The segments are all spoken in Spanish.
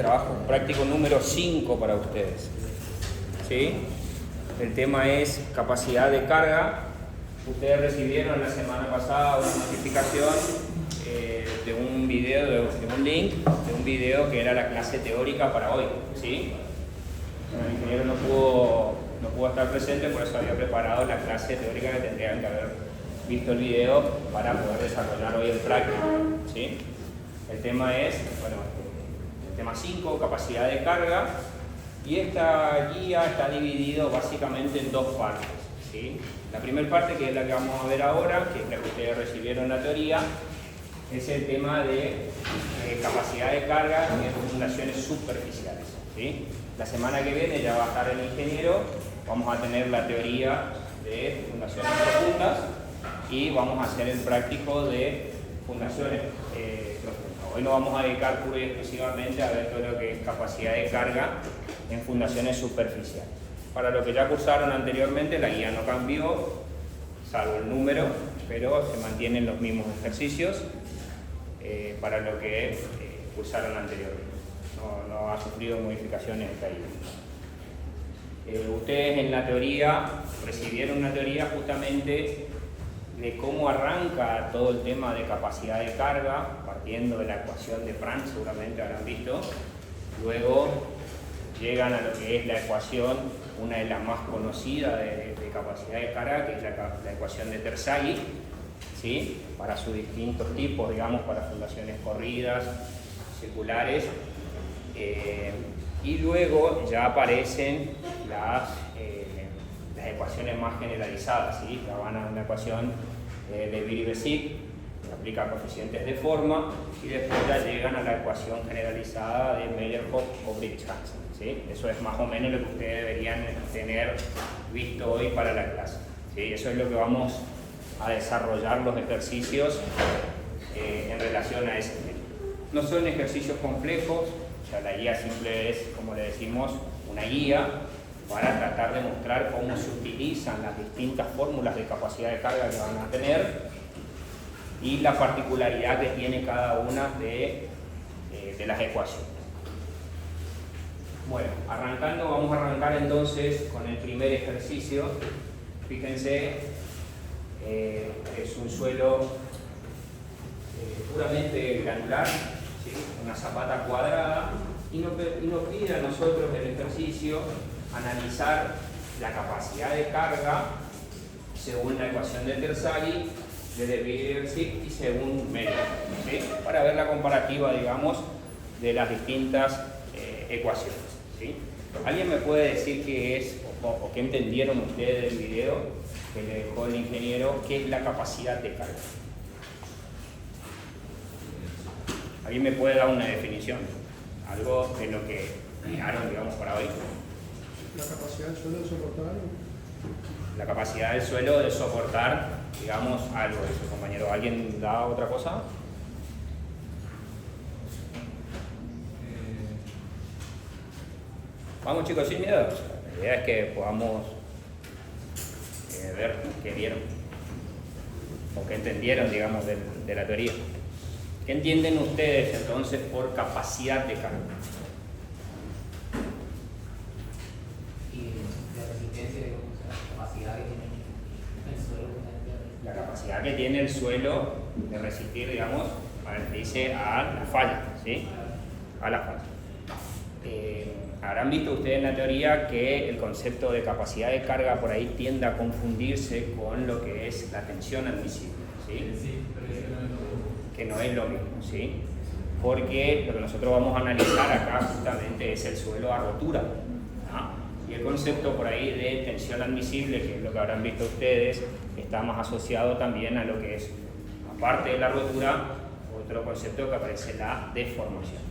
trabajo práctico número 5 para ustedes. ¿Sí? El tema es capacidad de carga. Ustedes recibieron la semana pasada una notificación de un video, de un link, de un video que era la clase teórica para hoy. ¿Sí? El ingeniero no pudo estar presente, por eso había preparado la clase teórica que tendrían que haber visto el video para poder desarrollar hoy el práctico. ¿Sí? El tema es, bueno, el tema 5, capacidad de carga, y esta guía está dividido básicamente en dos partes. ¿Sí? La primera parte, que es la que vamos a ver ahora, que es la que ustedes recibieron en la teoría, es el tema de capacidad de carga en fundaciones superficiales. ¿Sí? La semana que viene ya va a estar el ingeniero, vamos a tener la teoría de fundaciones profundas y vamos a hacer el práctico de fundaciones profundas. Hoy nos vamos a dedicar pura y exclusivamente a ver todo lo que es capacidad de carga en fundaciones superficiales. Para lo que ya cursaron anteriormente, la guía no cambió, salvo el número, pero se mantienen los mismos ejercicios para lo que cursaron anteriormente. No ha sufrido modificaciones hasta ahí. Ustedes en la teoría recibieron una teoría justamente de cómo arranca todo el tema de capacidad de carga, partiendo de la ecuación de Frank, seguramente habrán visto. Luego llegan a lo que es la ecuación, una de las más conocidas de capacidad de carga, que es la ecuación de Terzaghi, ¿sí? Para sus distintos tipos, digamos, para fundaciones corridas, circulares. Y luego ya aparecen las ecuaciones más generalizadas, ¿sí? La van a una ecuación de Biribesic, que aplica coeficientes de forma, y después ya llegan a la ecuación generalizada de Meyerhoff o Briggs-Hansen, ¿sí? Eso es más o menos lo que ustedes deberían tener visto hoy para la clase, ¿sí? Eso es lo que vamos a desarrollar los ejercicios en relación a ese tema. No son ejercicios complejos. O sea, la guía simple es, como le decimos, una guía para tratar de mostrar cómo se utilizan las distintas fórmulas de capacidad de carga que van a tener y la particularidad que tiene cada una de las ecuaciones. Bueno, vamos a arrancar entonces con el primer ejercicio. Fíjense, es un suelo puramente granular, ¿sí? Una zapata cuadrada, y nos pide a nosotros el ejercicio analizar la capacidad de carga según la ecuación de Terzaghi, de Biribesic y según Meyerhoff, ¿sí? Para ver la comparativa, digamos, de las distintas ecuaciones, ¿sí? ¿Alguien me puede decir qué es o qué entendieron ustedes del video que le dejó el ingeniero, qué es la capacidad de carga? ¿Alguien me puede dar una definición? Algo de lo que miraron, digamos, para hoy. La capacidad del suelo de soportar. La capacidad del suelo de soportar, digamos, algo de eso, compañero. ¿Alguien da otra cosa? Vamos, chicos, sin miedo. La idea es que podamos ver qué vieron o qué entendieron, digamos, de la teoría. ¿Qué entienden ustedes entonces por capacidad de carga? La capacidad que tiene el suelo de resistir, digamos, dice a la falla, ¿sí? A la falla. Habrán visto ustedes en la teoría que el concepto de capacidad de carga por ahí tiende a confundirse con lo que es la tensión admisible, ¿sí? Que no es lo mismo, ¿sí? Porque lo que nosotros vamos a analizar acá justamente es el suelo a rotura, ¿no? Y el concepto por ahí de tensión admisible, que es lo que habrán visto ustedes, está más asociado también a lo que es, aparte de la rotura, otro concepto que aparece, la deformación,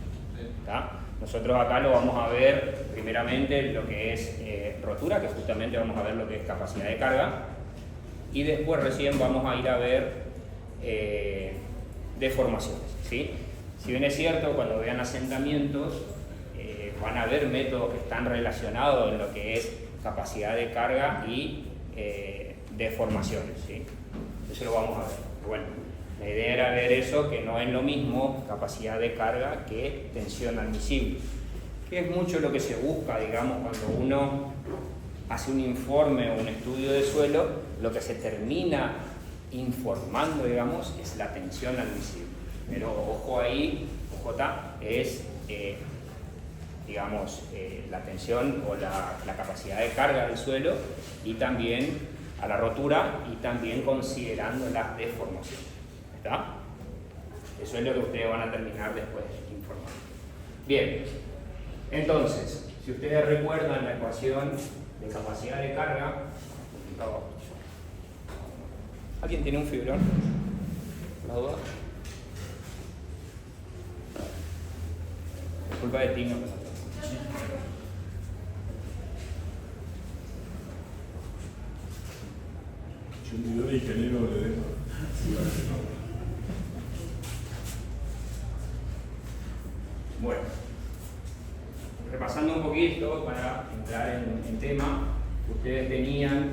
¿tá? Nosotros acá lo vamos a ver primeramente lo que es rotura, que justamente vamos a ver lo que es capacidad de carga, y después recién vamos a ir a ver deformaciones, ¿sí? Si bien es cierto, cuando vean asentamientos van a ver métodos que están relacionados en lo que es capacidad de carga y deformaciones, ¿sí? Eso lo vamos a ver. Bueno, la idea era ver eso, que no es lo mismo capacidad de carga que tensión admisible. que es mucho lo que se busca, digamos, cuando uno hace un informe o un estudio de suelo, lo que se termina informando, digamos, es la tensión admisible. Pero ojo ahí, OJ, es, digamos, la tensión o la capacidad de carga del suelo y también a la rotura y también considerando las deformaciones. ¿Está? Eso es lo que ustedes van a terminar después informando. Bien, entonces, si ustedes recuerdan la ecuación de capacidad de carga, ¿alguien tiene un fibrón? ¿La duda? Es culpa de ti, no. Yo de ingeniero le dejo. Bueno, repasando un poquito para entrar en tema, ustedes tenían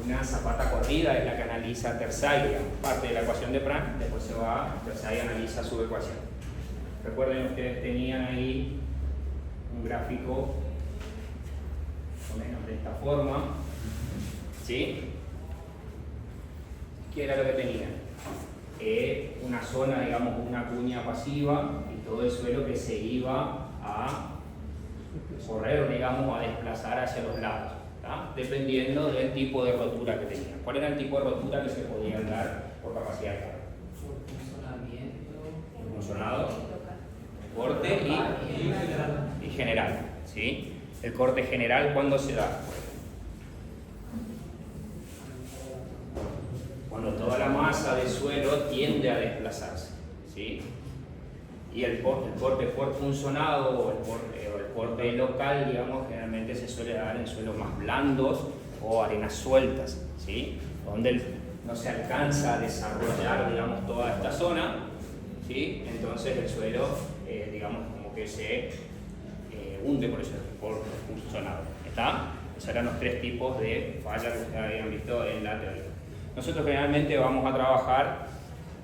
una zapata corrida, es la que analiza Terzaghi, parte de la ecuación de Pran, después se va, Terzaghi analiza su ecuación. Recuerden, ustedes tenían ahí un gráfico más o menos de esta forma, ¿sí? ¿Qué era lo que tenían? Una zona, digamos, una cuña pasiva y todo el suelo que se iba a correr, digamos, a desplazar hacia los lados, ¿tá? Dependiendo del tipo de rotura que tenían. ¿Cuál era el tipo de rotura que se podía dar por capacidad de carga? Por funcionado, corte y general, ¿sí? El corte general, ¿cuándo se da? Cuando toda la masa de suelo tiende a desplazarse, ¿sí? Y el corte por funcionado o el corte local, digamos, generalmente se suele dar en suelos más blandos o arenas sueltas, ¿sí? Donde no se alcanza a desarrollar, digamos, toda esta zona, ¿sí? Entonces el suelo, digamos, como que se hunde por funcionado. ¿Está? Esos eran los tres tipos de falla que ustedes habían visto en la teoría. Nosotros generalmente vamos a trabajar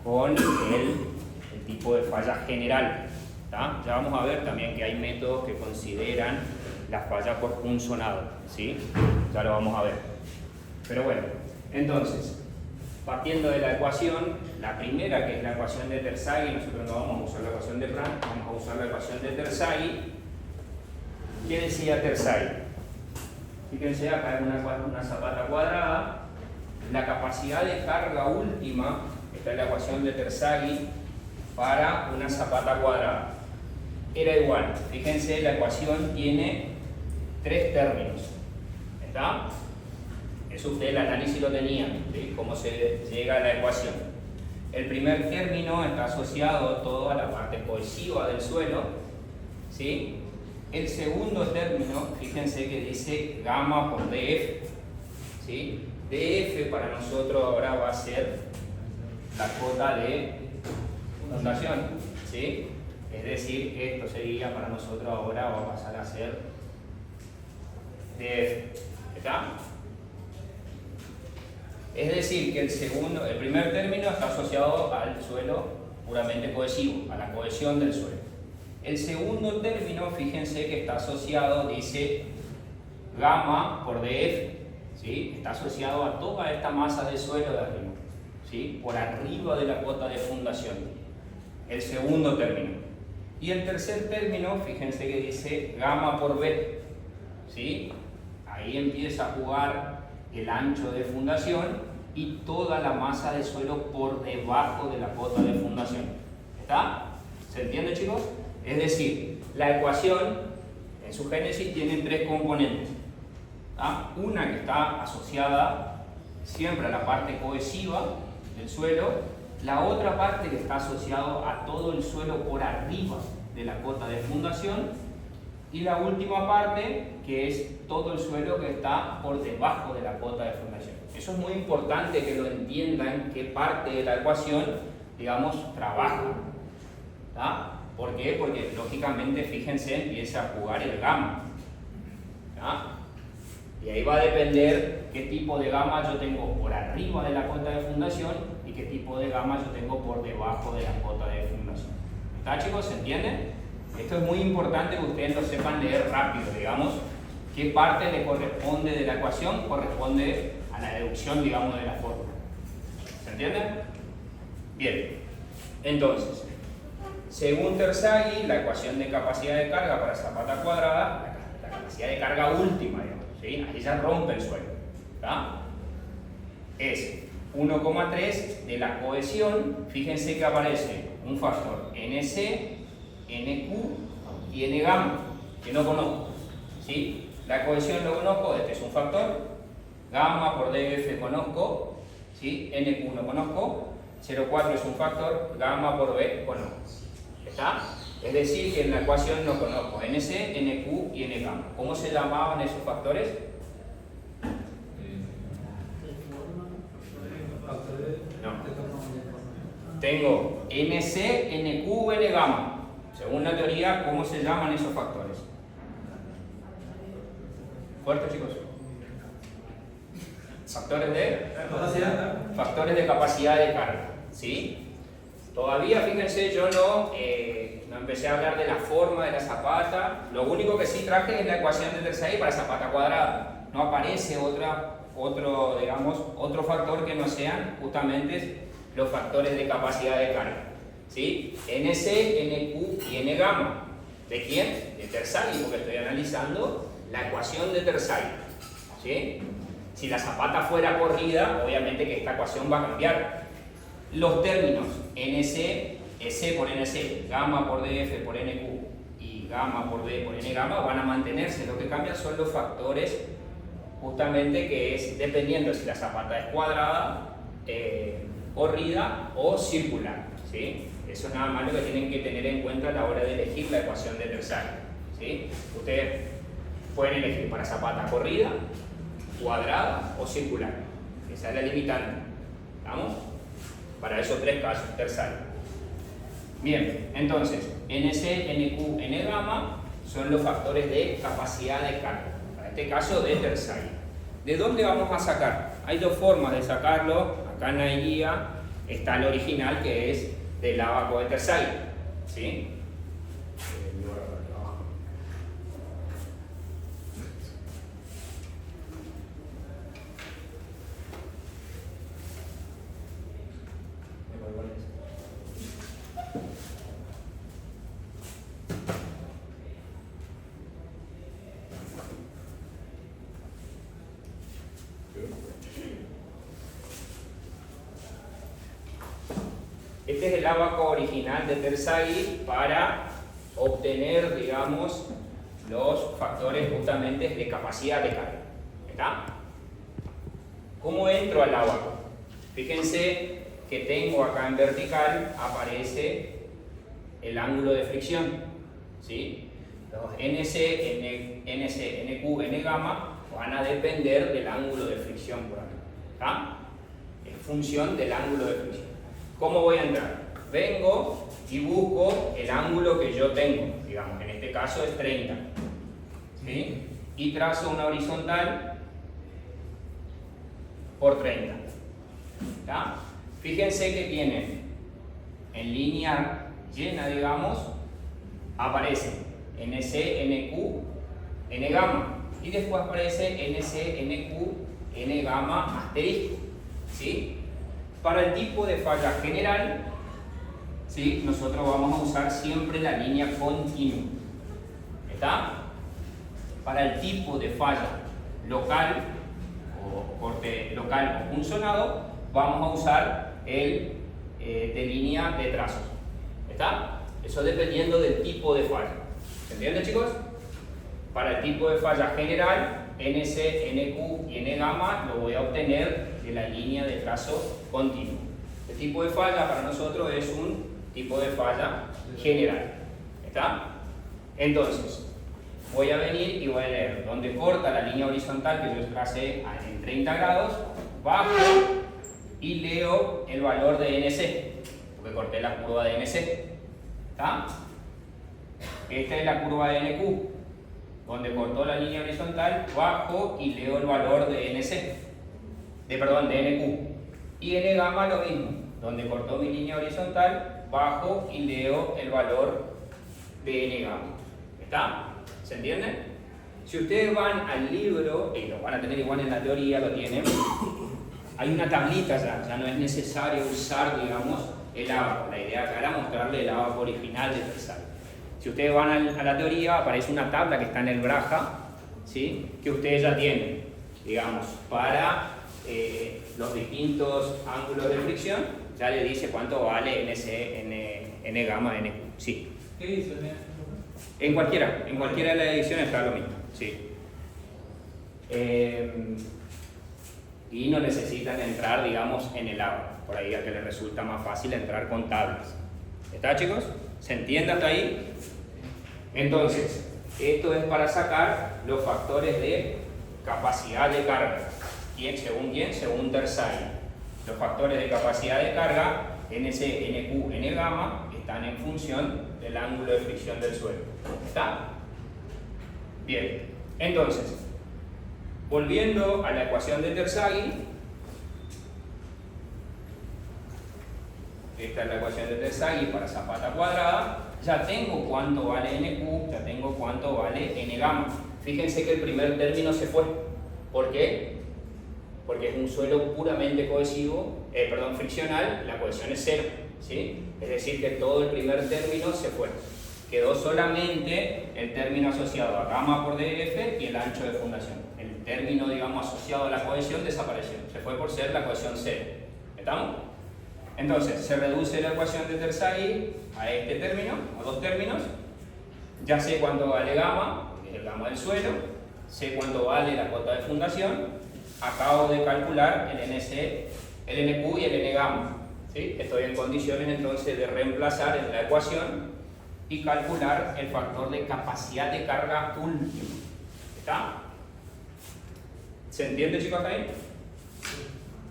con el tipo de falla general. ¿Tá? Ya vamos a ver también que hay métodos que consideran la falla por punzonado, ¿sí? Ya lo vamos a ver. Pero bueno, entonces, partiendo de la ecuación, la primera, que es la ecuación de Terzaghi, nosotros no vamos a usar la ecuación de Pran, vamos a usar la ecuación de Terzaghi. ¿Qué decía Terzaghi? Fíjense, acá hay una zapata cuadrada. La capacidad de carga última, esta es la ecuación de Terzaghi, para una zapata cuadrada. Era igual, fíjense, la ecuación tiene tres términos. ¿Está? Eso ustedes el análisis lo tenían, ¿sí? Cómo se llega a la ecuación. El primer término está asociado todo a la parte cohesiva del suelo, ¿sí? El segundo término, fíjense que dice gamma por df, ¿sí? df para nosotros ahora va a ser la cuota de fundación, ¿sí? Es decir, esto sería para nosotros ahora, va a pasar a ser df. ¿Está? Es decir, que el primer término está asociado al suelo puramente cohesivo, a la cohesión del suelo. El segundo término, fíjense que está asociado, dice gamma por df, ¿sí? Está asociado a toda esta masa de suelo de arriba, ¿sí? Por arriba de la cota de fundación. El segundo término. Y el tercer término, fíjense que dice gamma por b, ¿sí? Ahí empieza a jugar el ancho de fundación y toda la masa de suelo por debajo de la cota de fundación. ¿Está? ¿Se entiende, chicos? Es decir, la ecuación en su génesis tiene tres componentes. ¿Tá? Una que está asociada siempre a la parte cohesiva del suelo, la otra parte que está asociada a todo el suelo por arriba de la cota de fundación, y la última parte que es todo el suelo que está por debajo de la cota de fundación. Eso es muy importante que lo entiendan, qué parte de la ecuación, digamos, trabaja. ¿Tá? ¿Por qué? Porque lógicamente, fíjense, empieza a jugar el gamma. ¿Tá? Y ahí va a depender qué tipo de gamma yo tengo por arriba de la cota de fundación y qué tipo de gamma yo tengo por debajo de la cota de fundación. ¿Está, chicos? ¿Se entiende? Esto es muy importante que ustedes lo sepan leer rápido, digamos. ¿Qué parte le corresponde de la ecuación? Corresponde a la deducción, digamos, de la fórmula. ¿Se entiende? Bien. Entonces, según Terzaghi, la ecuación de capacidad de carga para zapata cuadrada, la capacidad de carga última, digamos, ¿sí? Ahí ya rompe el suelo, ¿tá? Es 1,3 de la cohesión. Fíjense que aparece un factor NC, NQ y N gamma, que no conozco, ¿sí? La cohesión lo conozco, este es un factor, gamma por DF conozco, ¿sí? NQ no conozco, 0,4 es un factor, gamma por B conozco. ¿Está? Es decir, que en la ecuación no conozco NC, NQ y N gamma. ¿Cómo se llamaban esos factores? No. Tengo NC, NQ, N gamma. Según la teoría, ¿cómo se llaman esos factores? ¿Fuerte, chicos? Factores de capacidad de carga, ¿sí? Todavía, fíjense, yo no empecé a hablar de la forma de la zapata. Lo único que sí traje es la ecuación de Terzaghi para zapata cuadrada. No aparece otro factor que no sean justamente los factores de capacidad de carga, ¿sí? NC, NQ y N gamma. ¿De quién? De Terzaghi, porque estoy analizando la ecuación de Terzaghi, ¿sí? Si la zapata fuera corrida, obviamente que esta ecuación va a cambiar. Los términos NC, S por NC, gamma por DF por NQ y gamma por B por N gamma van a mantenerse. Lo que cambia son los factores, justamente, que es dependiendo si la zapata es cuadrada, corrida o circular, ¿sí? Eso es nada más lo que tienen que tener en cuenta a la hora de elegir la ecuación de Terzaghi, ¿sí? Ustedes pueden elegir para zapata corrida, cuadrada o circular. Esa es la limitante. ¿Estamos? Para esos tres casos, Terzaghi. Bien, entonces, NC, NQ, N gamma son los factores de capacidad de carga. Para este caso, de Terzaghi. ¿De dónde vamos a sacar? Hay dos formas de sacarlo. Acá en la guía está el original, que es del ábaco de Terzaghi, ¿sí? Este es el ábaco original de Terzaghi para obtener, digamos, los factores justamente de capacidad de carga. ¿Está? ¿Cómo entro al ábaco? Fíjense que tengo acá en vertical, aparece el ángulo de fricción, ¿sí? Los NC, NQ, N gamma van a depender del ángulo de fricción por acá. ¿Está? En función del ángulo de fricción. ¿Cómo voy a entrar? Vengo y busco el ángulo que yo tengo, digamos, en este caso es 30, ¿sí? Y trazo una horizontal por 30. ¿Está? Fíjense que tienen en línea llena, digamos, aparece NC, NQ, N gamma, y después aparece NC, NQ, N gamma asterisco, ¿sí? Para el tipo de falla general, ¿sí? Nosotros vamos a usar siempre la línea continua. ¿Está? Para el tipo de falla local o corte local o funcionado, vamos a usar el de línea de trazos. ¿Está? Eso dependiendo del tipo de falla. ¿Se entiende, chicos? Para el tipo de falla general, NC, NQ y N gamma lo voy a obtener de la línea de trazo continuo. El tipo de falla para nosotros es un tipo de falla general. ¿Está? Entonces, voy a venir y voy a leer donde corta la línea horizontal que yo tracé en 30 grados, bajo y leo el valor de NC, porque corté la curva de NC. ¿Está? Esta es la curva de NQ. Donde cortó la línea horizontal, bajo y leo el valor de NC, de NQ. Y N gamma lo mismo, donde cortó mi línea horizontal, bajo y leo el valor de n gamma. ¿Está? ¿Se entiende? Si ustedes van al libro, y lo van a tener igual en la teoría, lo tienen, hay una tablita ya no es necesario usar, digamos, el abaco. La idea acá era mostrarle el abaco original de Tersaghi. Si ustedes van a la teoría, aparece una tabla que está en el Braja, ¿sí? Que ustedes ya tienen, digamos, para los distintos ángulos de fricción, ya le dice cuánto vale n gamma, nq. Sí. ¿Qué dice? En cualquiera de las ediciones está lo mismo. Sí. Y no necesitan entrar, digamos, en el abaco. Por ahí a que les resulta más fácil entrar con tablas. ¿Está, chicos? ¿Se entiende hasta ahí? Entonces, esto es para sacar los factores de capacidad de carga. ¿Según quién? Según Tersaghi. Los factores de capacidad de carga, NC, NQ, N gamma, están en función del ángulo de fricción del suelo. ¿Está? Bien. Entonces, volviendo a la ecuación de Tersaghi, esta es la ecuación de Tersaghi para zapata cuadrada, ya tengo cuánto vale NQ, ya tengo cuánto vale N gamma. Fíjense que el primer término se fue. ¿Por qué? Porque es un suelo puramente friccional, la cohesión es cero, ¿sí? Es decir, que todo el primer término se fue. Quedó solamente el término asociado a gamma por df y el ancho de fundación. El término, digamos, asociado a la cohesión desapareció. Se fue por ser la cohesión cero. ¿Estamos? Entonces, se reduce la ecuación de Tersaghi a este término, a dos términos. Ya sé cuánto vale gamma, que es el gamma del suelo. Sé cuánto vale la cota de fundación. Acabo de calcular el NC, el NQ y el N gamma. ¿Sí? Estoy en condiciones entonces de reemplazar en la ecuación y calcular el factor de capacidad de carga último. ¿Está? ¿Se entiende, chicos, hasta ahí?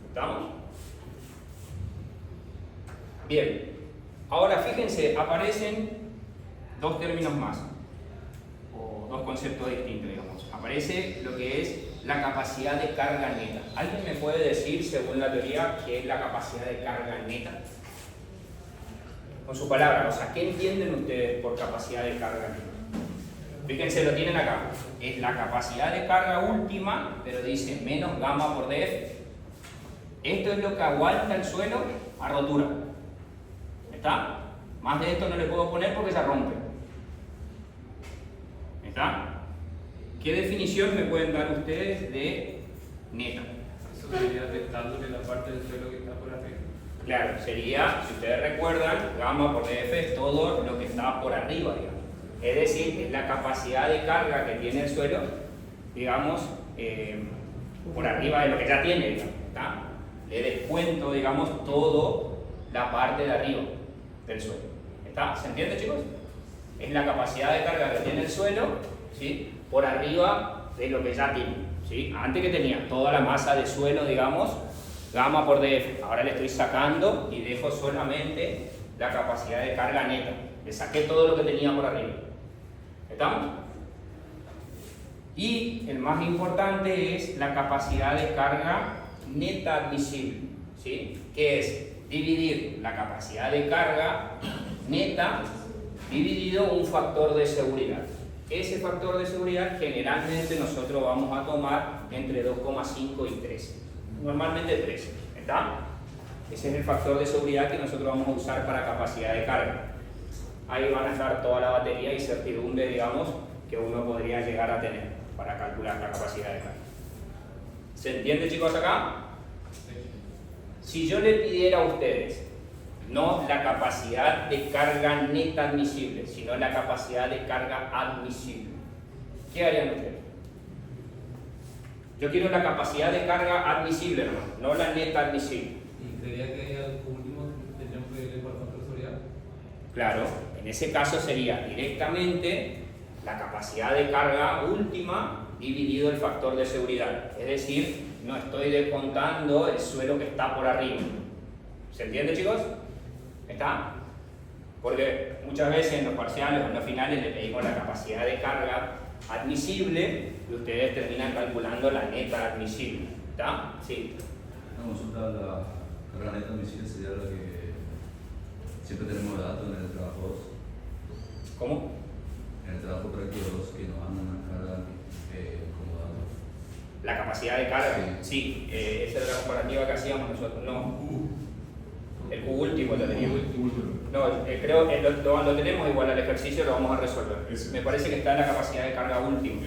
¿Estamos? Bien. Ahora fíjense, aparecen dos términos más, o dos conceptos distintos, digamos. Aparece lo que es la capacidad de carga neta. ¿Alguien me puede decir, según la teoría, qué es la capacidad de carga neta? Con su palabra, o sea, ¿qué entienden ustedes por capacidad de carga neta? Fíjense, lo tienen acá. Es la capacidad de carga última, pero dice menos gamma por df. Esto es lo que aguanta el suelo a rotura. ¿Está? Más de esto no le puedo poner porque se rompe. ¿Está? ¿Qué definición me pueden dar ustedes de neta? Eso sería restándole la parte del suelo que está por arriba. Claro, sería, si ustedes recuerdan, gamma por df es todo lo que está por arriba, digamos. Es decir, es la capacidad de carga que tiene el suelo, digamos, por arriba de lo que ya tiene, digamos. ¿Está? Le descuento, digamos, toda la parte de arriba del suelo. ¿Está? ¿Se entiende, chicos? Es la capacidad de carga que tiene el suelo, ¿sí? Por arriba de lo que ya tiene, ¿sí? Antes que tenía toda la masa de suelo, digamos, gamma por df. Ahora le estoy sacando y dejo solamente la capacidad de carga neta. Le saqué todo lo que tenía por arriba. ¿Estamos? Y el más importante es la capacidad de carga neta admisible, ¿sí? Que es dividir la capacidad de carga neta dividido un factor de seguridad. Ese factor de seguridad generalmente nosotros vamos a tomar entre 2,5 y 3. Normalmente 3. ¿Está? Ese es el factor de seguridad que nosotros vamos a usar para capacidad de carga. Ahí van a estar toda la batería y certidumbre, digamos, que uno podría llegar a tener para calcular la capacidad de carga. ¿Se entiende, chicos, acá? Si yo le pidiera a ustedes no la capacidad de carga neta admisible, sino la capacidad de carga admisible, ¿qué harían ustedes? Yo quiero la capacidad de carga admisible, no la neta admisible. ¿Y creería que al último tendríamos que ir por factor de seguridad? Claro, en ese caso sería directamente la capacidad de carga última dividido el factor de seguridad. Es decir, no estoy descontando el suelo que está por arriba. ¿Se entiende, chicos? ¿Está? Porque muchas veces en los parciales o en los finales le pedimos la capacidad de carga admisible y ustedes terminan calculando la neta admisible. ¿Está? Sí. Una consulta, la carga neta admisible sería la que siempre tenemos de datos en el trabajo 2. ¿Cómo? en el trabajo práctico 2 que nos dan una carga como dato. La capacidad de carga, sí, esa era la comparativa que hacíamos nosotros, no. El Q último lo teníamos. No, creo que lo tenemos igual al ejercicio, lo vamos a resolver. Me parece que está en la capacidad de carga última.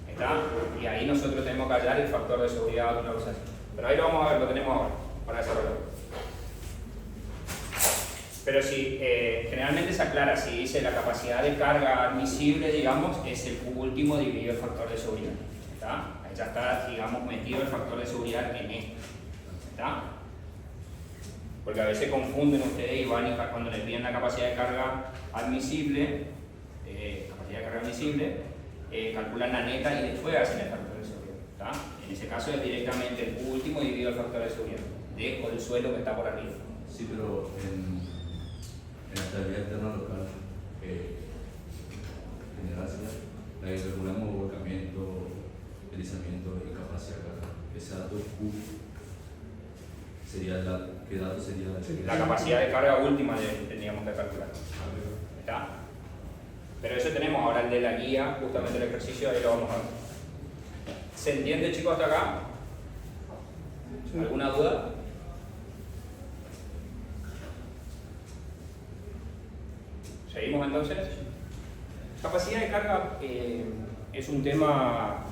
¿Está? Y ahí nosotros tenemos que hallar el factor de seguridad o una cosa así. Pero ahí lo vamos a ver, lo tenemos ahora, para desarrollar. Pero sí, generalmente se aclara, si dice la capacidad de carga admisible, digamos, es el Q último dividido el factor de seguridad. ¿Está? Ahí ya está, digamos, metido el factor de seguridad en esto. ¿Está? Porque a veces confunden ustedes y van cuando les piden la capacidad de carga admisible, calculan la neta y después hacen el factor de seguridad. ¿Está? En ese caso es directamente el Q último dividido el factor de seguridad. Dejo el suelo que está por arriba. Sí, pero en la estabilidad externa local, general, la que regulamos volcamiento, deslizamiento y capacidad de carga. Ese dato Q sería ¿qué dato sería? La capacidad de carga última tendríamos que calcular. ¿Está? Pero eso tenemos ahora el de la guía, justamente el ejercicio, ahí lo vamos a ver. ¿Se entiende, chicos, hasta acá? ¿Alguna duda? ¿Seguimos entonces? Capacidad de carga es un tema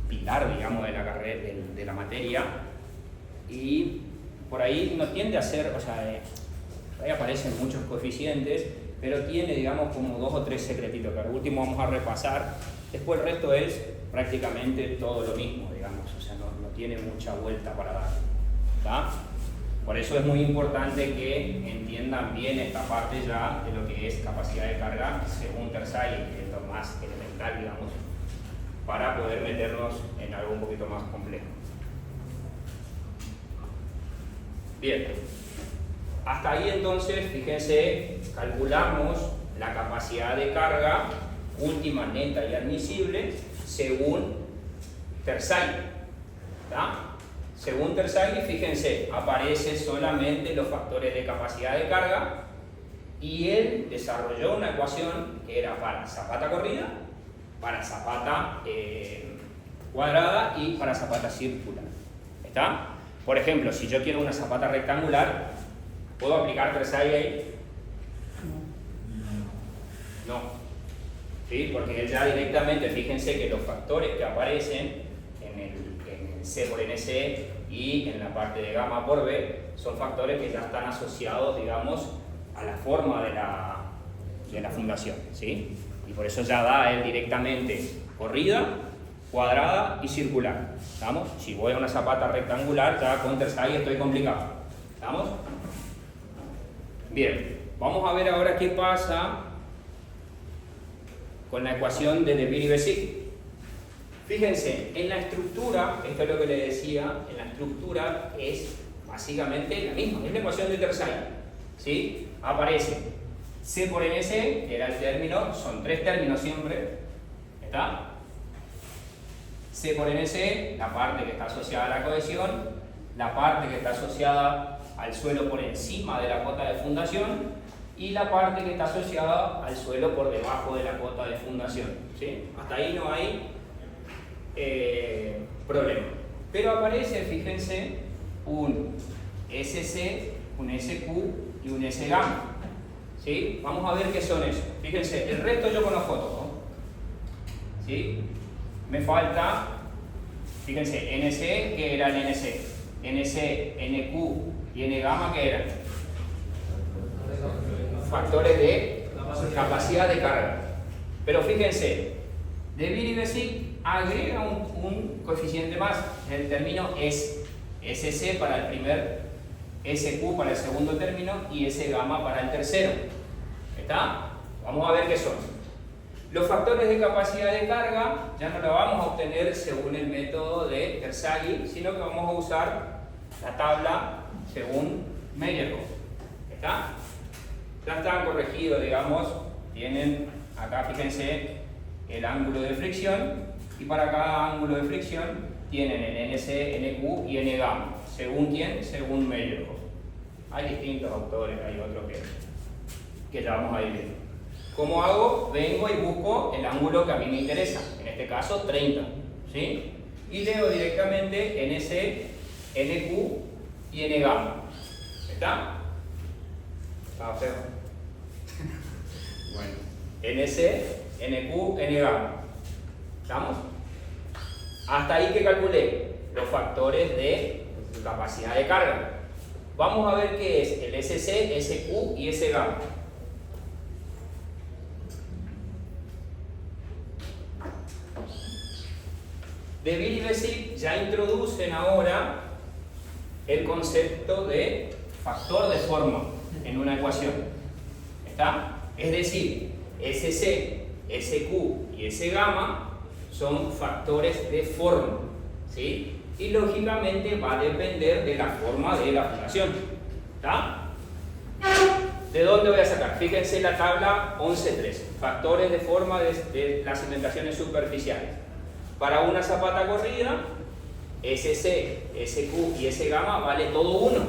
pilar, digamos, de la carrera, de la materia, y por ahí no tiende a ser, o sea, ahí aparecen muchos coeficientes, pero tiene, digamos, como 2 o 3 secretitos que al último vamos a repasar. Después el resto es prácticamente todo lo mismo, digamos, o sea, no tiene mucha vuelta para dar. ¿Está? Por eso es muy importante que entiendan bien esta parte ya de lo que es capacidad de carga según Terzaghi, que es lo más elemental, digamos, para poder meternos en algo un poquito más complejo. Bien, hasta ahí entonces, fíjense, calculamos la capacidad de carga última, neta y admisible según Terzaghi. ¿Está? Según Terzaghi, fíjense, aparecen solamente los factores de capacidad de carga y él desarrolló una ecuación que era para zapata corrida, para zapata cuadrada y para zapata circular. ¿Está? Por ejemplo, si yo quiero una zapata rectangular, ¿puedo aplicar Terzaghi ahí? No. ¿Sí? Porque él ya directamente, fíjense que los factores que aparecen en el C por NC y en la parte de gamma por B son factores que ya están asociados, digamos, a la forma de la fundación, ¿sí? Y por eso ya da él directamente corrida, cuadrada y circular. ¿Estamos? Si voy a una zapata rectangular, ya con Terzaghi estoy complicado. ¿Estamos? Bien, vamos a ver ahora qué pasa con la ecuación de De Beer-Bessick. Fíjense, en la estructura, esto es lo que le decía, en la estructura es básicamente la misma, es la ecuación de Terzaghi, ¿sí? Aparece C por NC, que era el término, son 3 términos siempre, ¿está? C por NC, la parte que está asociada a la cohesión, la parte que está asociada al suelo por encima de la cota de fundación y la parte que está asociada al suelo por debajo de la cota de fundación, ¿sí? Hasta ahí no hay problema. Pero aparece, fíjense, un SC, un SQ y un S gamma. ¿Sí? Vamos a ver qué son esos. Fíjense, el resto yo conozco todo. ¿Sí? Me falta, fíjense, NC, que era el NC. NC, NQ y N gamma, que eran factores de capacidad de carga. Pero fíjense, De Beer-Bessick agrega un coeficiente más, el término es SC para el primer, SQ para el segundo término y S gamma para el tercero. ¿Está? Vamos a ver qué son. Los factores de capacidad de carga ya no lo vamos a obtener según el método de Terzaghi, sino que vamos a usar la tabla según Meyerhof. ¿Está? Ya están corregidos, digamos, tienen acá, fíjense, el ángulo de fricción. Y para cada ángulo de fricción tienen el NC, NQ y N gamma. ¿Según quién? Según Meyerhof. Hay distintos autores, hay otros que ya vamos a ir viendo. ¿Cómo hago? Vengo y busco el ángulo que a mí me interesa, en este caso 30, ¿sí? Y leo directamente NC, NQ y N gamma. ¿Está? ¿Está feo? Bueno, NC, NQ, N gamma. ¿Estamos? Hasta ahí que calculé los factores de capacidad de carga. Vamos a ver qué es el SC, SQ y S gamma. DeVille y Bessick ya introducen ahora el concepto de factor de forma en una ecuación. ¿Está? Es decir, SC, SQ y S gamma son factores de forma, ¿sí? Y lógicamente va a depender de la forma de la fundación. ¿Está? ¿De dónde voy a sacar? Fíjense la tabla 11.3. Factores de forma de las cimentaciones superficiales. Para una zapata corrida, SC, SQ y S gamma vale todo 1.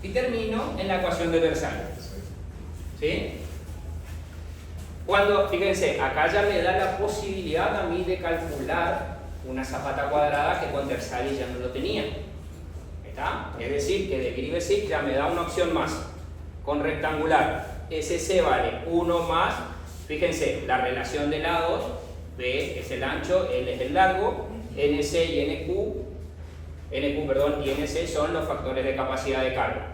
Y termino en la ecuación de Tersaghi. ¿Sí? Cuando, fíjense, acá ya me da la posibilidad a mí de calcular una zapata cuadrada que con Tersaghi ya no lo tenía. ¿Está? Es decir, que DeVille y Bessick ya me da una opción más. Con rectangular, SC vale 1 más, fíjense, la relación de lados, B es el ancho, L es el largo, NC y NQ y NC son los factores de capacidad de carga.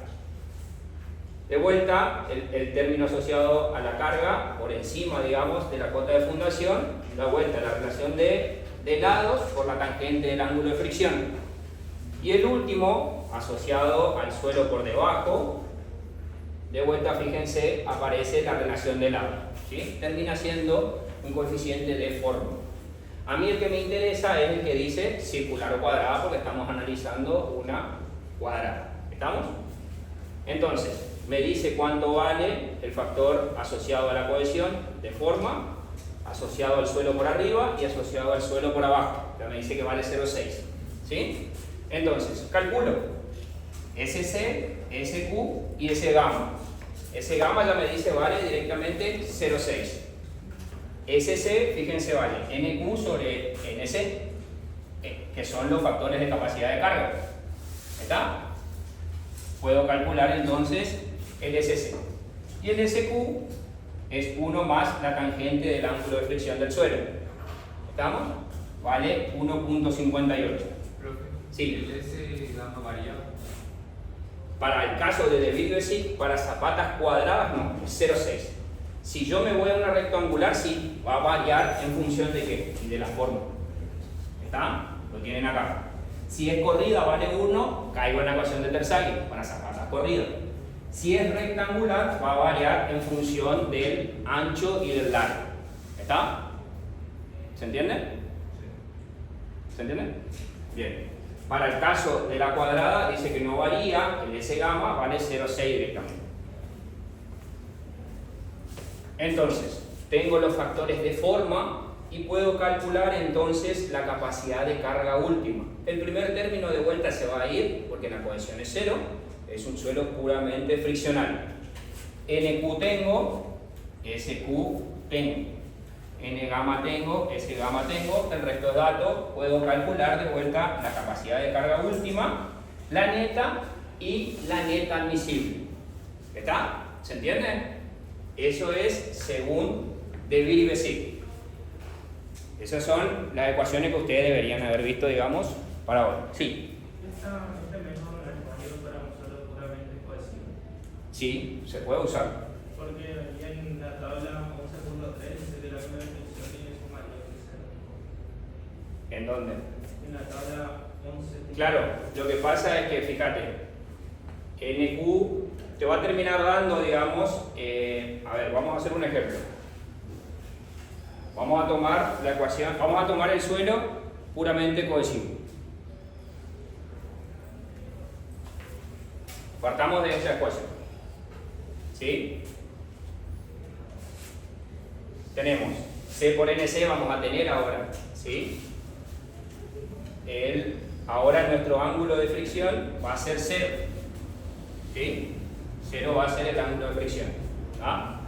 De vuelta, el término asociado a la carga, por encima, digamos, de la cota de fundación, da vuelta la relación de lados por la tangente del ángulo de fricción. Y el último, asociado al suelo por debajo, de vuelta, fíjense, aparece la relación de lado, ¿sí? Termina siendo un coeficiente de forma. A mí el que me interesa es el que dice circular o cuadrada, porque estamos analizando una cuadrada. ¿Estamos? Entonces, me dice cuánto vale el factor asociado a la cohesión de forma, asociado al suelo por arriba y asociado al suelo por abajo. Ya me dice que vale 0,6. ¿Sí? Entonces, calculo SC, SQ y S gamma. S gamma ya me dice vale directamente 0,6. SC, fíjense, vale NQ sobre NC, que son los factores de capacidad de carga. ¿Está? Puedo calcular entonces el SC. Y el SQ es 1 más la tangente del ángulo de fricción del suelo. ¿Estamos? Vale 1.58. Sí. ¿El S gamma varía? Para el caso de DeVille y Bessick, para zapatas cuadradas no, es 0,6. Si yo me voy a una rectangular, sí, va a variar en función de qué y de la forma. ¿Está? Lo tienen acá. Si es corrida, vale 1, caigo en la ecuación de Tersaghi para zapatas corridas. Si es rectangular, va a variar en función del ancho y del largo. ¿Está? ¿Se entiende? ¿Se entiende? Bien. Para el caso de la cuadrada, dice que no varía, el S gamma vale 0,6 directamente. Entonces, tengo los factores de forma y puedo calcular entonces la capacidad de carga última. El primer término de vuelta se va a ir porque la cohesión es 0, es un suelo puramente friccional. NQ tengo, SQ tengo, N gamma tengo, S gamma tengo, el resto de datos puedo calcular de vuelta la capacidad de carga última, la neta y la neta admisible. ¿Está? ¿Se entiende? Eso es según DeVille y Bessick. Esas son las ecuaciones que ustedes deberían haber visto, digamos, para ahora. Sí. ¿Este método no es válido para usarlo puramente cohesivo? Sí, se puede usar. Porque aquí en la tabla 11.3 dice que la misma definición tiene su mayor que 0. ¿En dónde? En la tabla 11. Claro, lo que pasa es que, fíjate, NQ te va a terminar dando, digamos, a ver, vamos a hacer un ejemplo. Vamos a tomar la ecuación, vamos a tomar el suelo puramente cohesivo. Partamos de esa ecuación. ¿Sí? Tenemos C por NC, vamos a tener ahora, ¿sí? Ahora nuestro ángulo de fricción va a ser 0. ¿Sí? 0 va a ser el ángulo de fricción. ¿Ah?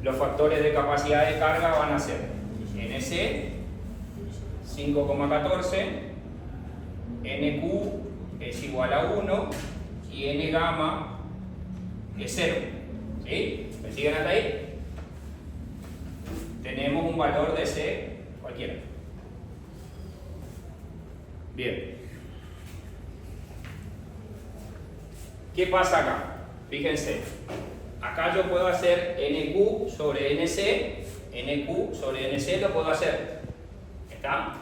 los factores de capacidad de carga van a ser NC 5,14, NQ es igual a 1 y N gamma es 0. ¿Sí? ¿Me siguen hasta ahí? Tenemos un valor de C cualquiera. Bien. ¿Qué pasa acá? Fíjense. Acá yo puedo hacer NQ sobre NC. NQ sobre NC lo puedo hacer. ¿Está?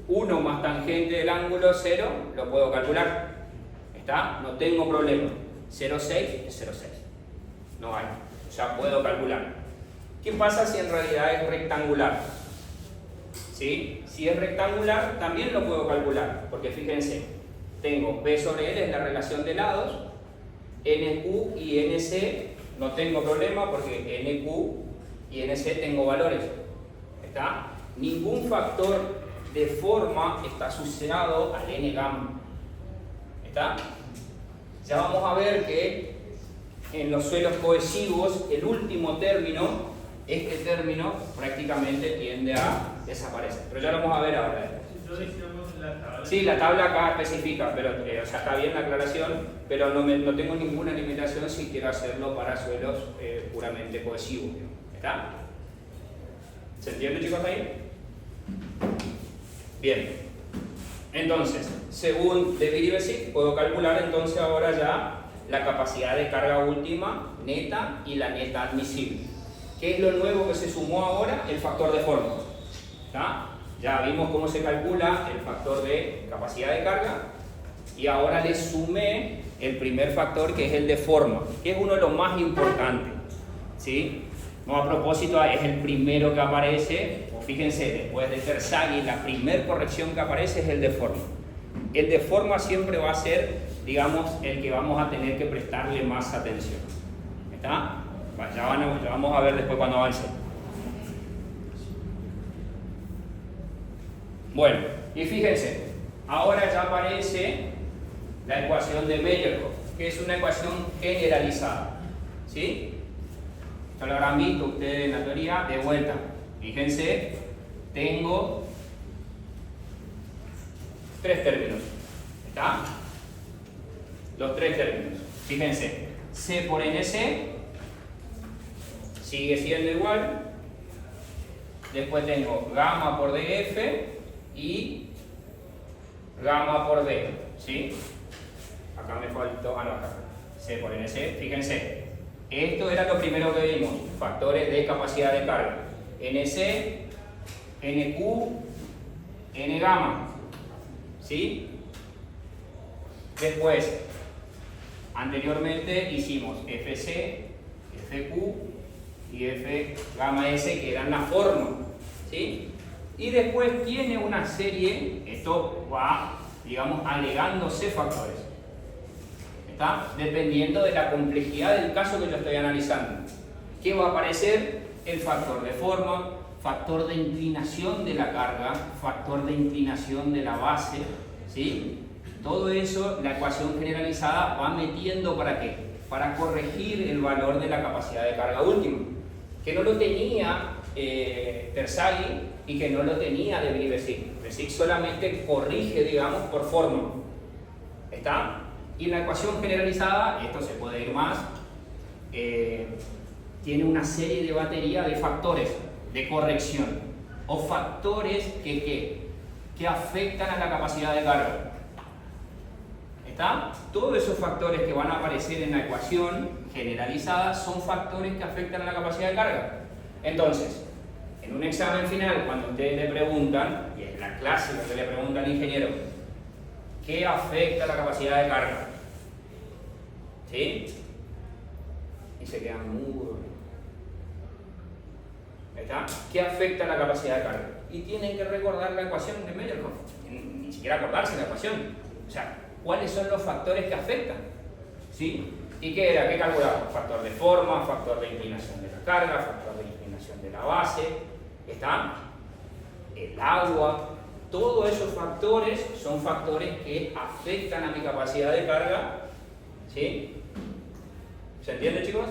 1 más tangente del ángulo 0 lo puedo calcular. ¿Está? No tengo problema. 0,6 es 0,6. No hay. O sea, puedo calcular. ¿Qué pasa si en realidad es rectangular? ¿Sí? Si es rectangular, también lo puedo calcular. Porque fíjense, tengo P sobre L es la relación de lados. NQ y NC no tengo problema porque NQ y NC tengo valores. ¿Está? Ningún factor de forma está asociado al N gamma. ¿Está? Ya vamos a ver que en los suelos cohesivos el último término, este término, prácticamente tiende a desaparecer. Pero ya lo vamos a ver ahora. Lo decíamos en la tabla. Sí, la tabla acá especifica, pero o sea, está bien la aclaración, pero no tengo ninguna limitación si quiero hacerlo para suelos puramente cohesivos. ¿Está? ¿Se entiende, chicos, ahí? Bien. Entonces, según De Vries y Bessick, puedo calcular entonces ahora ya la capacidad de carga última neta y la neta admisible. ¿Qué es lo nuevo que se sumó ahora? El factor de forma. ¿Está? Ya vimos cómo se calcula el factor de capacidad de carga y ahora le sumé el primer factor, que es el de forma, que es uno de los más importantes. ¿Sí? No, a propósito, es el primero que aparece. Fíjense, después de Terzaghi, la primera corrección que aparece es el de forma. El de forma siempre va a ser, digamos, el que vamos a tener que prestarle más atención. ¿Está? Ya vamos a ver después cuando avance. Bueno, y fíjense, ahora ya aparece la ecuación de Meyerhof, que es una ecuación generalizada. ¿Sí? Ya lo habrán visto ustedes en la teoría. De vuelta, fíjense, tengo tres términos. ¿Está? Los tres términos. Fíjense, C por NC sigue siendo igual. Después tengo gamma por DF y gamma por D. ¿Sí? Acá me faltó, acá. C por NC, fíjense. Esto era lo primero que vimos, factores de capacidad de carga. NC, NQ, N gamma. ¿Sí? Después, anteriormente hicimos FC, FQ y F gamma S, que eran la forma. ¿Sí? Y después tiene una serie, esto va, digamos, agregándose factores. ¿Está? Dependiendo de la complejidad del caso que yo estoy analizando. ¿Qué va a aparecer? El factor de forma, factor de inclinación de la carga, factor de inclinación de la base. ¿Sí? Todo eso la ecuación generalizada va metiendo ¿para qué? Para corregir el valor de la capacidad de carga última, que no lo tenía Terzaghi y que no lo tenía De Vries y Bessick. Bessick solamente corrige, digamos, por forma. ¿Está? Y en la ecuación generalizada, esto se puede ir más, tiene una serie de batería de factores de corrección o factores que afectan a la capacidad de carga. ¿Está? Todos esos factores que van a aparecer en la ecuación generalizada son factores que afectan a la capacidad de carga. Entonces, en un examen final, cuando ustedes le preguntan, y es la clásica que le preguntan al ingeniero, ¿qué afecta a la capacidad de carga? ¿Sí? Y se quedan mudos. ¿Está? ¿Qué afecta a la capacidad de carga? Y tienen que recordar la ecuación de Meyerhof. Ni siquiera acordarse la ecuación. O sea, ¿cuáles son los factores que afectan? ¿Sí? ¿Y qué era? ¿Qué calculamos? Factor de forma, factor de inclinación de la carga, factor de inclinación de la base. ¿Está? El agua. Todos esos factores son factores que afectan a mi capacidad de carga. ¿Sí? ¿Se entiende, chicos?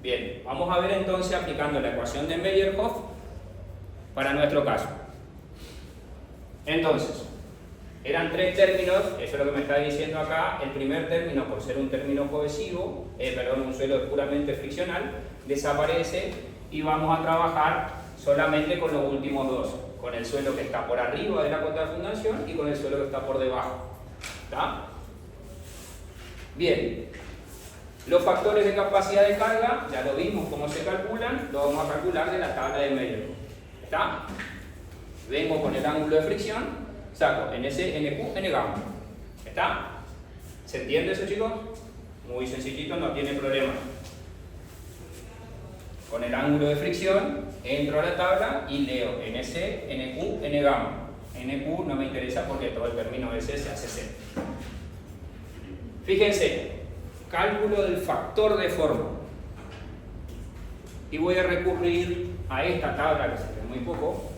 Bien, vamos a ver entonces aplicando la ecuación de Meyerhof para nuestro caso. Entonces, eran tres términos, eso es lo que me está diciendo acá. El primer término, por ser un término cohesivo, un suelo puramente friccional, desaparece y vamos a trabajar solamente con los últimos dos, con el suelo que está por arriba de la cota de fundación y con el suelo que está por debajo. ¿Está? Bien, los factores de capacidad de carga, ya lo vimos cómo se calculan, lo vamos a calcular de la tabla de Meyerhof. ¿Está? Vengo con el ángulo de fricción, saco NC, NQ, N gamma. ¿Está? ¿Se entiende eso, chicos? Muy sencillito, no tiene problema. Con el ángulo de fricción entro a la tabla y leo NC, NQ, N gamma. NQ no me interesa porque todo el término S se hace C. Fíjense, cálculo del factor de forma. Y voy a recurrir a esta tabla que se ve muy poco.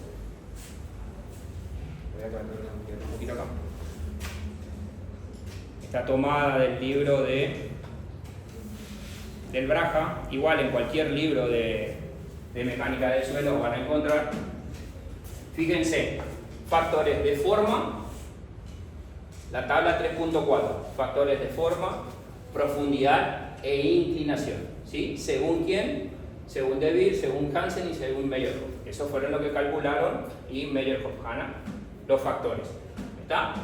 Voy a cambiar un poquito acá. Está tomada del libro del Braja. Igual en cualquier libro de mecánica del suelo van a encontrar. Fíjense, factores de forma. La tabla 3.4, factores de forma, profundidad e inclinación. ¿Sí? ¿Según quién? Según De Beer, según Hansen y según Meyerhof. Esos fueron lo que calcularon y Meyerhof, Hanna, los factores. ¿Está?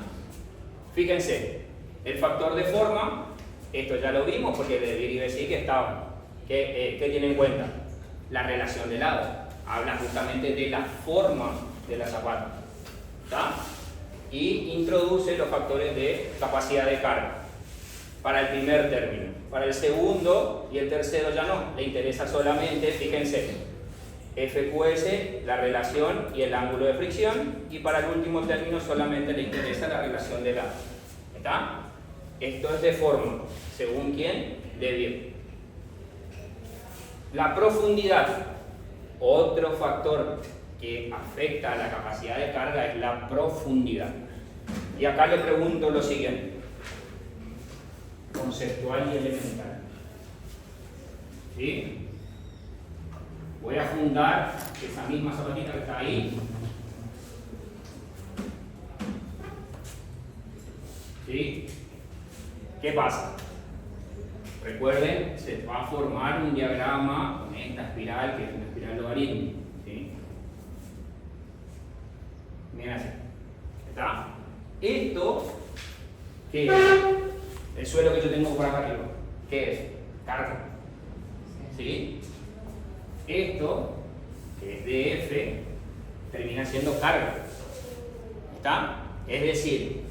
Fíjense, el factor de forma, esto ya lo vimos porque De Beer y Bessy que estaban. ¿Qué tiene en cuenta? La relación de lado. Habla justamente de la forma de la zapata. ¿Está? Y introduce los factores de capacidad de carga para el primer término. Para el segundo y el tercero ya no, le interesa solamente, fíjense, FQS, la relación y el ángulo de fricción, y para el último término solamente le interesa la relación de lado. ¿Está? Esto es de forma, según quién, De Beer. La profundidad, otro factor que afecta a la capacidad de carga es la profundidad. Y acá le pregunto lo siguiente, conceptual y elemental. ¿Sí? Voy a fundar esa misma zapatita que está ahí. ¿Sí? ¿Qué pasa? Recuerden, se va a formar un diagrama con esta espiral, que es una espiral logarítmica. ¿Sí? Miren así. ¿Está? Esto, ¿qué es? El suelo que yo tengo por acá arriba. ¿Qué es? Carga. ¿Sí? Esto, que es DF, termina siendo carga. ¿Está? Es decir,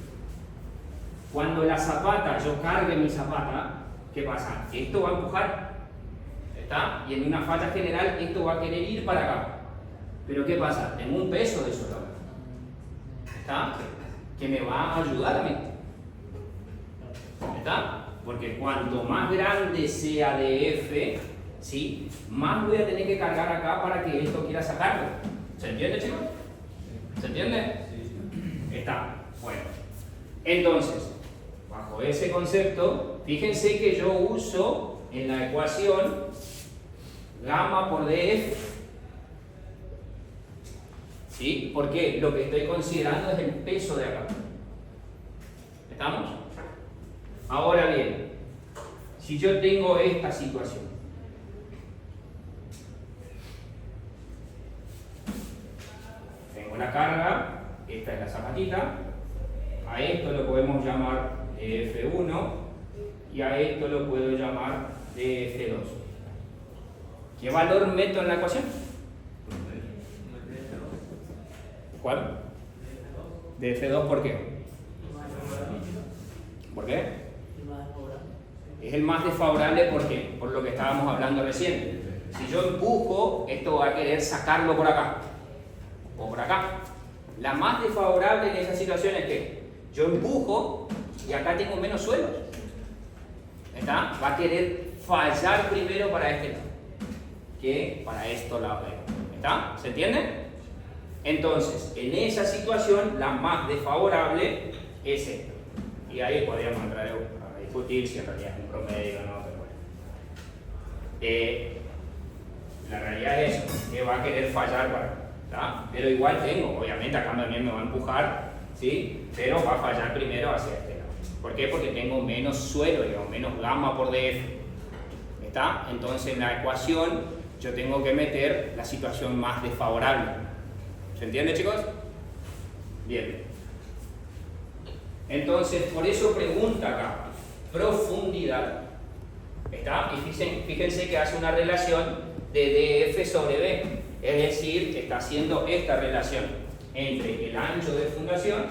cuando la zapata, yo cargue mi zapata, ¿qué pasa? Esto va a empujar. ¿Está? Y en una falla general esto va a querer ir para acá. Pero ¿qué pasa? Tengo un peso de suelo. ¿Está? Que me va a ayudar a mí. ¿Está? Porque cuanto más grande sea DF, ¿sí? Más voy a tener que cargar acá para que esto quiera sacarlo. ¿Se entiende, chicos? ¿Se entiende? Sí. Está. Bueno. Entonces, bajo ese concepto, fíjense que yo uso en la ecuación gamma por DF. ¿Sí? Porque lo que estoy considerando es el peso de acá. ¿Estamos? Ahora bien, si yo tengo esta situación, tengo la carga, esta es la zapatita, a esto lo podemos llamar F1 y a esto lo puedo llamar F2. ¿Qué valor meto en la ecuación? ¿Cuál? DF2, ¿por qué? ¿Por qué? Es el más desfavorable, ¿por qué? Por lo que estábamos hablando recién. Si yo empujo, esto va a querer sacarlo por acá o por acá. La más desfavorable en esa situación es que yo empujo y acá tengo menos suelos. ¿Está? Va a querer fallar primero para este lado que para esto lado. ¿Está? ¿Se entiende? Entonces, en esa situación, la más desfavorable es esta. Y ahí podríamos entrar a discutir si en realidad es un promedio o no, pero bueno. La realidad es eso, que va a querer fallar para acá, ¿tá? Pero igual tengo, obviamente acá también me va a empujar, ¿sí? Pero va a fallar primero hacia este lado. ¿Por qué? Porque tengo menos suelo, digamos, menos gamma por df. ¿Está? Entonces en la ecuación yo tengo que meter la situación más desfavorable. ¿Se entiende, chicos? Bien. Entonces, por eso pregunta acá, profundidad. ¿Está? Y fíjense que hace una relación de df sobre b. Es decir, que está haciendo esta relación entre el ancho de fundación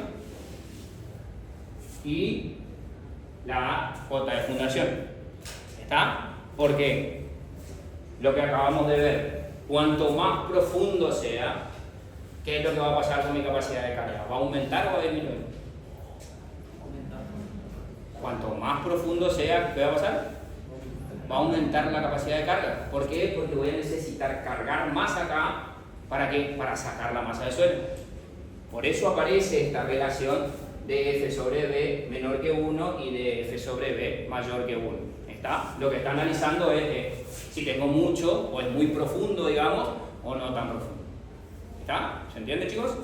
y la cota de fundación. ¿Está? ¿Por qué? Lo que acabamos de ver, cuanto más profundo sea, ¿qué es lo que va a pasar con mi capacidad de carga? ¿Va a aumentar o va a disminuir? Cuanto más profundo sea, ¿qué va a pasar? Va a aumentar la capacidad de carga. ¿Por qué? Porque voy a necesitar cargar más acá. ¿Para qué? Para sacar la masa de suelo. Por eso aparece esta relación de F sobre B menor que 1 y de F sobre B mayor que 1. ¿Está? Lo que está analizando es si tengo mucho o es muy profundo, digamos, o no tan profundo. ¿Está? ¿Se entiende, chicos?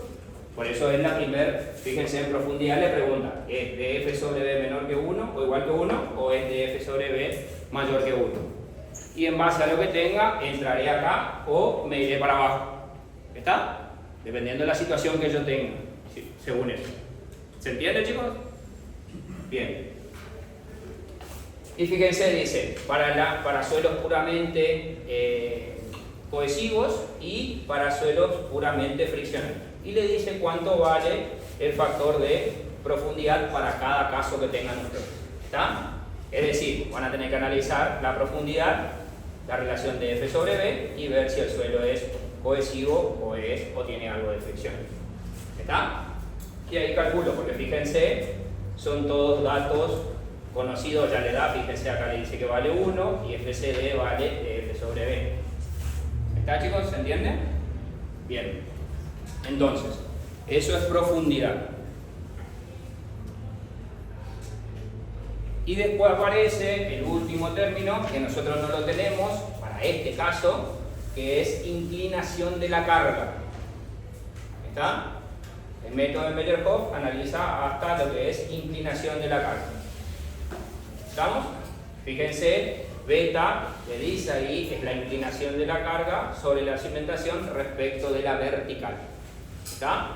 Por eso es la primera, fíjense en profundidad, le pregunta, ¿es de F sobre B menor que 1 o igual que 1 o es de F sobre B mayor que 1? Y en base a lo que tenga, entraré acá o me iré para abajo. ¿Está? Dependiendo de la situación que yo tenga, sí, según eso. ¿Se entiende, chicos? Bien. Y fíjense, dice, para suelos puramente cohesivos y para suelos puramente friccionales. Y le dice cuánto vale el factor de profundidad para cada caso que tengan ustedes. ¿Está? Es decir, van a tener que analizar la profundidad, la relación de F sobre B y ver si el suelo es cohesivo o tiene algo de fricción. ¿Está? Y ahí calculo, porque fíjense, son todos datos conocidos, ya le da, fíjense acá le dice que vale 1 y FCD vale de F sobre B. ¿Está, chicos? ¿Se entiende? Bien. Entonces, eso es profundidad. Y después aparece el último término, que nosotros no lo tenemos para este caso, que es inclinación de la carga. ¿Está? El método de Meyerhof analiza hasta lo que es inclinación de la carga. ¿Estamos? Fíjense, beta, le dice ahí, es la inclinación de la carga sobre la cimentación respecto de la vertical. ¿Está?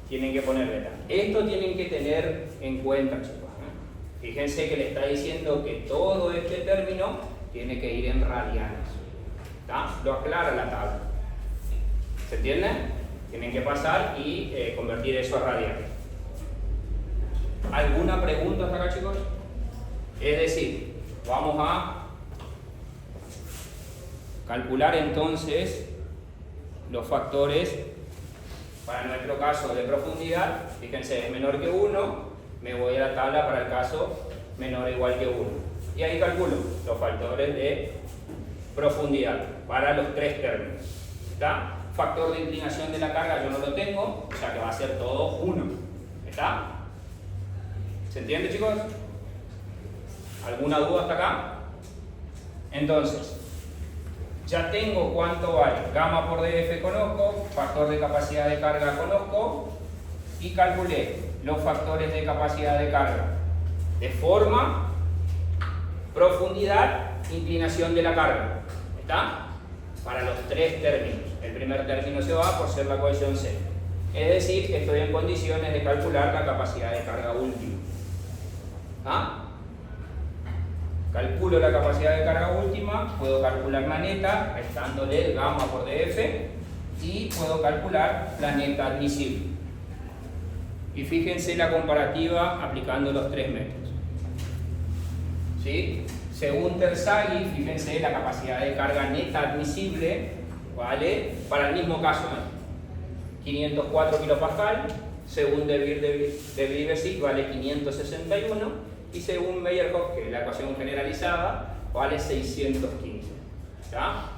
Tienen que poner beta. Esto tienen que tener en cuenta, chicos. Fíjense que le está diciendo que todo este término tiene que ir en radianes. ¿Está? Lo aclara la tabla. ¿Se entiende? Tienen que pasar y convertir eso a radianes. ¿Alguna pregunta hasta acá, chicos? Es decir, vamos a calcular entonces los factores para nuestro caso de profundidad. Fíjense, es menor que 1, me voy a la tabla para el caso menor o igual que 1. Y ahí calculo los factores de profundidad para los tres términos. ¿Está? Factor de inclinación de la carga yo no lo tengo, o sea que va a ser todo 1. ¿Está? ¿Se entiende, chicos? ¿Alguna duda hasta acá? Entonces, ya tengo cuánto vale. Gamma por df conozco, factor de capacidad de carga conozco y calculé los factores de capacidad de carga de forma, profundidad, inclinación de la carga. ¿Está? Para los tres términos. El primer término se va por ser la cohesión C. Es decir, que estoy en condiciones de calcular la capacidad de carga última. ¿Ah? Calculo la capacidad de carga última, puedo calcular la neta, restándole el gamma por df, y puedo calcular la neta admisible. Y fíjense la comparativa aplicando los tres métodos. ¿Sí? Según Terzaghi, fíjense la capacidad de carga neta admisible, ¿vale? Para el mismo caso, 504 kPa, según De Vries vale 561, y según Meyerhof, que es la ecuación generalizada, vale 615. ¿Está?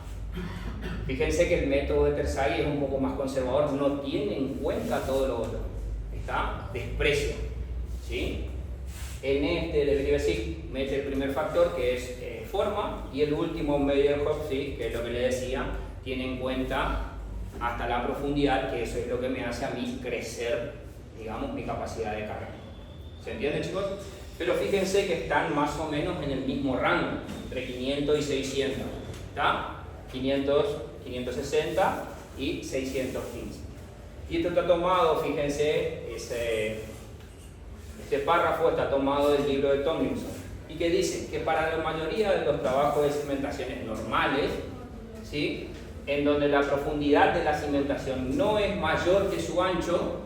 Fíjense que el método de Terzaghi es un poco más conservador, no tiene en cuenta todo lo otro. ¿Está? Desprecio. ¿Sí? En este derivative sí mete el primer factor que es forma y el último Meyerhof, sí, que es lo que le decía, tiene en cuenta hasta la profundidad, que eso es lo que me hace a mí crecer, digamos, mi capacidad de carga. ¿Se entiende, chicos? Pero fíjense que están más o menos en el mismo rango, entre 500 y 600. ¿Está? 500, 560 y 615. Y esto está tomado, fíjense, este párrafo está tomado del libro de Tomlinson. Y que dice que para la mayoría de los trabajos de cimentaciones normales, ¿sí?, en donde la profundidad de la cimentación no es mayor que su ancho,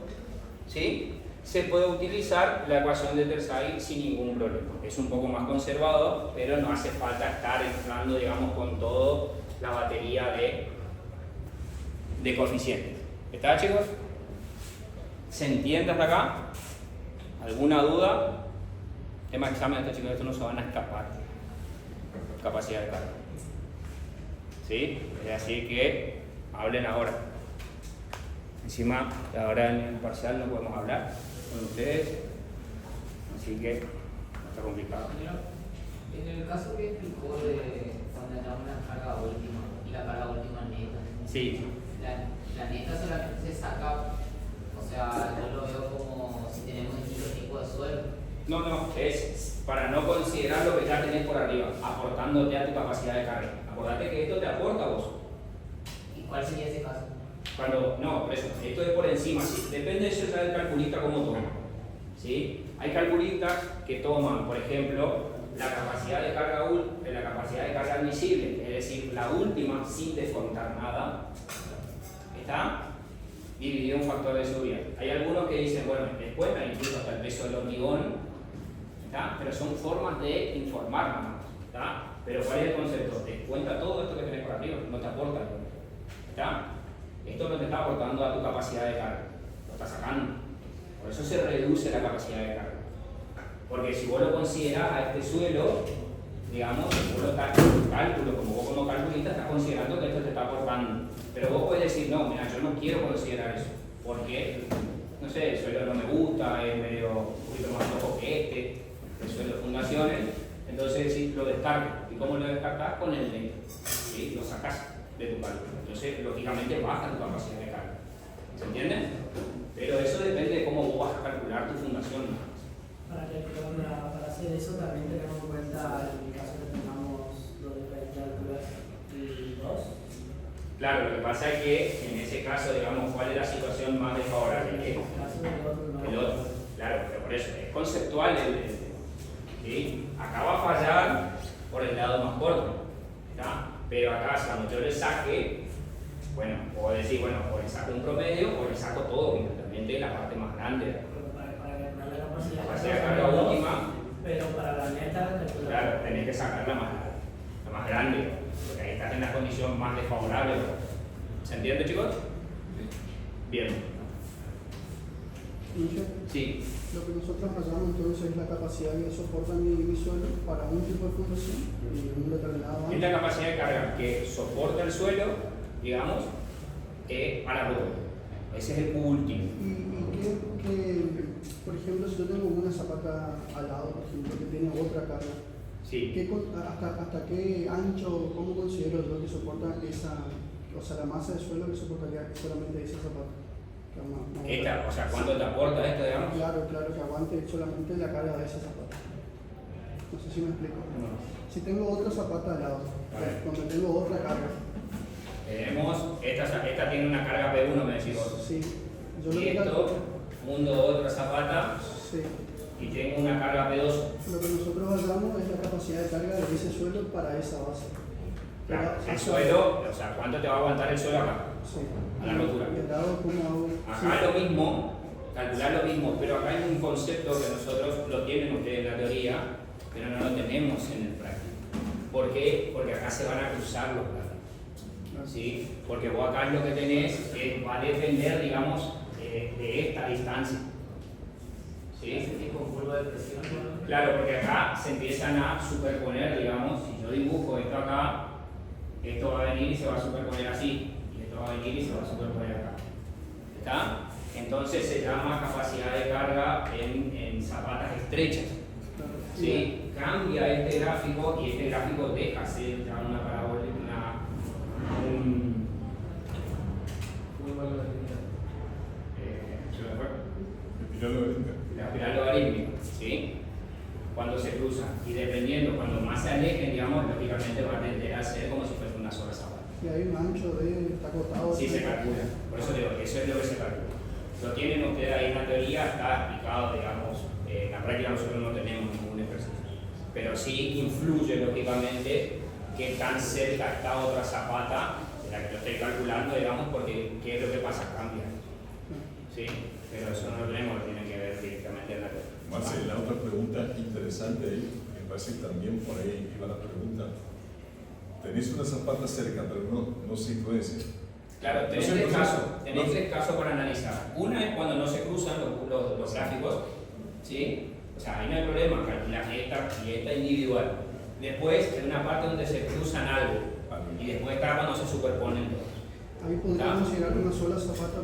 ¿sí?, se puede utilizar la ecuación de Tersay sin ningún problema. Es un poco más conservador, pero no hace falta estar entrando, digamos, con toda la batería de coeficientes. ¿Está, chicos? ¿Se entiende hasta acá? ¿Alguna duda? Tema de examen de estos chicos, estos no se van a escapar. Capacidad de carga. ¿Sí? Es así que hablen ahora. Encima, ahora en el parcial no podemos hablar con ustedes, así que está complicado. En el caso que explicó de cuando tenemos una carga última y la carga última neta, sí, la neta solamente se saca, o sea, yo lo veo como si tenemos distintos tipos de suelo. No, es para no considerar lo que ya tenés por arriba, aportándote a tu capacidad de carga. Acordate que esto te aporta a vos. ¿Y cuál sería ese caso? No, por eso, esto es por encima, ¿sí? Depende de eso ya del calculista cómo toma. ¿Sí? Hay calculistas que toman, por ejemplo, la capacidad de carga admisible, es decir, la última sin descontar nada, ¿está? Dividido en factor de subida. Hay algunos que dicen, bueno, descuentan incluso hasta el peso del hormigón, ¿está? Pero son formas de informar nada más, ¿está? Pero ¿cuál es el concepto? Descuenta todo esto que tenés por arriba, no te aporta, ¿está? Esto no te está aportando a tu capacidad de carga, lo está sacando. Por eso se reduce la capacidad de carga. Porque si vos lo considerás a este suelo, digamos, vos lo estás en cálculo, como vos como calculista estás considerando que esto te está aportando. Pero vos podés decir, no, mira, yo no quiero considerar eso. Porque, no sé, el suelo no me gusta, es medio un poquito más flojo que el suelo de fundaciones. Entonces decís, lo descargas. ¿Y cómo lo descargas? Con el neto. ¿Sí? Lo sacás de tu cálculo. Entonces, lógicamente, baja tu capacidad de carga. ¿Se entiende? Pero eso depende de cómo vos vas a calcular tu fundación. Para hacer eso también tenemos en cuenta el caso que tengamos los diferentes alturas y 2. Claro, lo que pasa es que en ese caso, digamos, ¿cuál es la situación más desfavorable? En el caso del otro, no. El otro. Claro, pero por eso es conceptual ¿sí? Acá va a fallar por el lado más corto, ¿está? Pero acá, cuando yo le saque, bueno, puedo decir, bueno, o le saco un promedio o le saco todo, evidentemente la parte más grande. Para calcular la capacidad de carga última, pero para la neta, claro, tenés que sacar la más grande, porque ahí estás en la condición más desfavorable. ¿Se entiende, chicos? Bien. Sí. Lo que nosotros hallamos entonces es la capacidad que soporta mi suelo para un tipo de fundación y un determinado. Es la capacidad de carga que soporta el suelo, digamos, para todo. Ese es el último. ¿Y qué, por ejemplo, si yo tengo una zapata al lado, por ejemplo, que tiene otra carga, sí. ¿Hasta qué ancho, cómo considero yo que soporta esa, o sea, la masa de suelo que soportaría solamente esa zapata? O sea, ¿cuánto te aporta esto, digamos? Claro, que aguante solamente la carga de esa zapata. No sé si me explico. No. Si tengo otra zapata al lado, donde tengo otra carga. Tenemos, esta tiene una carga P1, me decís vos. Sí. Y esto, mundo otra zapata, sí. Y tengo una carga P2. Lo que nosotros hallamos es la capacidad de carga de ese suelo para esa base. Claro, el suelo, o sea, ¿cuánto te va a aguantar el suelo acá? Sí. A la rotura. ¿Y el lado cómo hago? Acá Sí. lo mismo, calcular lo mismo, pero acá hay un concepto que nosotros lo tienen ustedes en la teoría, pero no lo tenemos en el práctico. ¿Por qué? Porque acá se van a cruzar los planos. ¿Sí? Porque vos acá lo que tenés va a depender, digamos, de esta distancia. ¿Sí? Ese tipo de curva de presión. Claro, porque acá se empiezan a superponer, digamos, si yo dibujo esto acá, esto va a venir y se va a superponer así, y esto va a venir y se va a superponer acá. ¿Está? Entonces se llama capacidad de carga en zapatas estrechas. ¿sí? Cambia este gráfico y este gráfico deja ser ya una parábola, Muy mal la línea. ¿se me fue? Espiral logarítmica. La espiral logarítmica, ¿sí? Cuando se cruzan y dependiendo, cuando más se alejen, digamos, lógicamente va a tender a ser como si fuese una sola zapata. Y hay un ancho está acotado. Sí, se calcula. Por eso digo, eso es lo que se calcula. Lo tienen ustedes ahí en la teoría, está explicado, digamos, en la práctica nosotros no tenemos ningún ejercicio. Pero sí influye, lógicamente, qué tan cerca está otra zapata de la que yo estoy calculando, digamos, porque qué es lo que pasa, cambia. ¿Sí? Pero eso no lo tenemos, lo tienen que ver directamente en la teoría. Marce, la otra pregunta interesante ahí, me parece que también por ahí iba la pregunta. Tenés una zapata cerca, pero no se influencia. Claro, tenés tres casos para analizar. Una es cuando no se cruzan los gráficos, ¿sí? O sea, ahí no hay problema, calcular esta y esta individual. Después, en una parte donde se cruzan algo, y después está cuando se superponen todos. Ahí podría considerar una sola zapata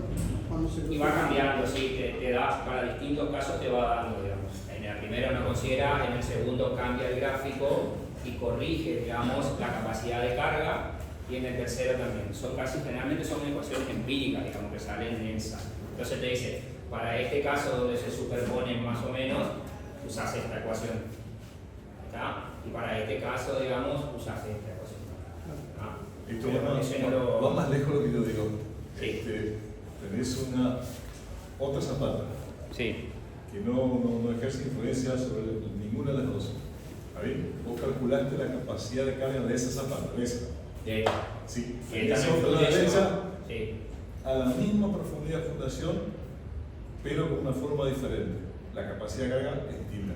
cuando se Y va cambiando, sí, te da, para distintos casos te va dando, digamos. En el primero no considera, en el segundo cambia el gráfico y corrige, digamos, la capacidad de carga, y en el tercero también. Son casi, generalmente son ecuaciones empíricas, digamos, que salen en ENSA. Entonces te dice, para este caso donde se superponen más o menos, usas esta ecuación. ¿Está? Y para este caso, digamos, usas esta ecuación. ¿Está? Esto Pero va más lejos de lo que yo digo. Sí. Tenés otra zapata Sí. que no ejerce influencia sobre ninguna de las dos. ¿Está bien? Vos calculaste la capacidad de carga de esa zapata, de esa. De Sí. y Tenés también otra a la influye derecha, eso. Sí. a la misma profundidad de fundación, pero con una forma diferente. La capacidad de carga es distinta.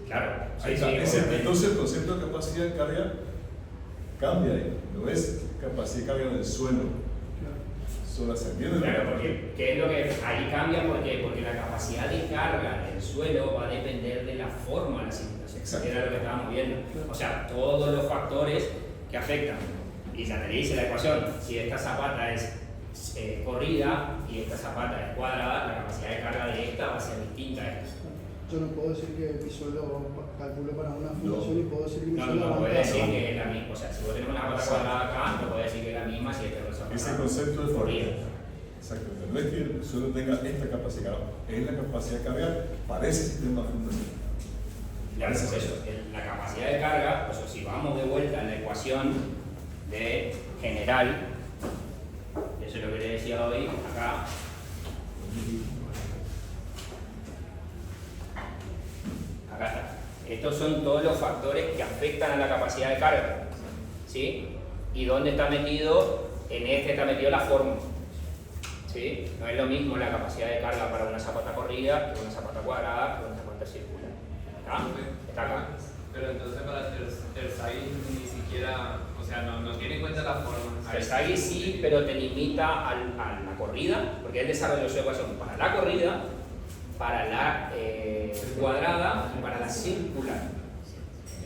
Claro. Ahí Sí, está. sí, Entonces el concepto de capacidad de carga cambia ahí. No es capacidad de carga del suelo. Solo se entiende. Claro, porque ¿qué es lo que ahí cambia? Porque la capacidad de carga del suelo va a depender de la forma de la cimentación. Exacto. Era lo que estábamos viendo. O sea, todos los factores que afectan. Y ya te dice la ecuación, si esta zapata es corrida y esta zapata es cuadrada, la capacidad de carga de esta va a ser distinta a esta. Yo no puedo decir que mi suelo calculo para una fundación y puedo decir que mi No, suelo no puede aguanta. decir que es la misma. O sea, si vos tenés una zapata cuadrada acá, no puede decir que es la misma si esta es una zapata Ese concepto de corrida. Exactamente. No es que el suelo tenga esta capacidad de carga, es la capacidad de carga para ese sistema fundacional. Claro, por eso, la capacidad de carga, o sea, si vamos de vuelta a la ecuación de general, eso es lo que le decía hoy, acá, acá está. Estos son todos los factores que afectan a la capacidad de carga, ¿sí? ¿Y dónde está metido? En este está metido la forma, ¿sí? No es lo mismo la capacidad de carga para una zapata corrida que una zapata cuadrada que una zapata circular. ¿Está? Está acá. Pero entonces para Terzaghi ni siquiera, o sea, no tiene en cuenta la forma. Terzaghi sí, pero te limita a la corrida, porque él desarrolló su ecuación para la corrida, para la cuadrada y para la circular.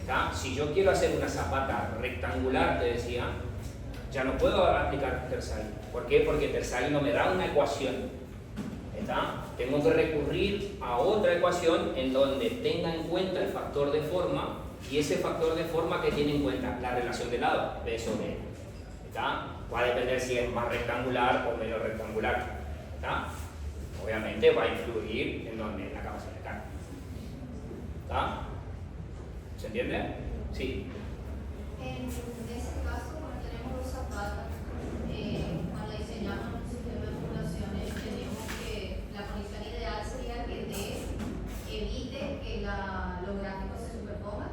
¿Está? Si yo quiero hacer una zapata rectangular, te decía, ya no puedo aplicar Terzaghi. ¿Por qué? Porque Terzaghi no me da una ecuación. ¿Está? Tengo que recurrir a otra ecuación en donde tenga en cuenta el factor de forma, y ese factor de forma que tiene en cuenta la relación de lado, B sobre E. ¿Está? Va a depender si es más rectangular o menos rectangular. ¿Está? Obviamente va a influir en donde la capacidad de carga. ¿Está? ¿Se entiende? Sí. En ese caso, cuando tenemos dos zapatas, cuando diseñamos un sistema de fundaciones, tenemos que la condición ideal sería que D evite que los gráficos se superpongan.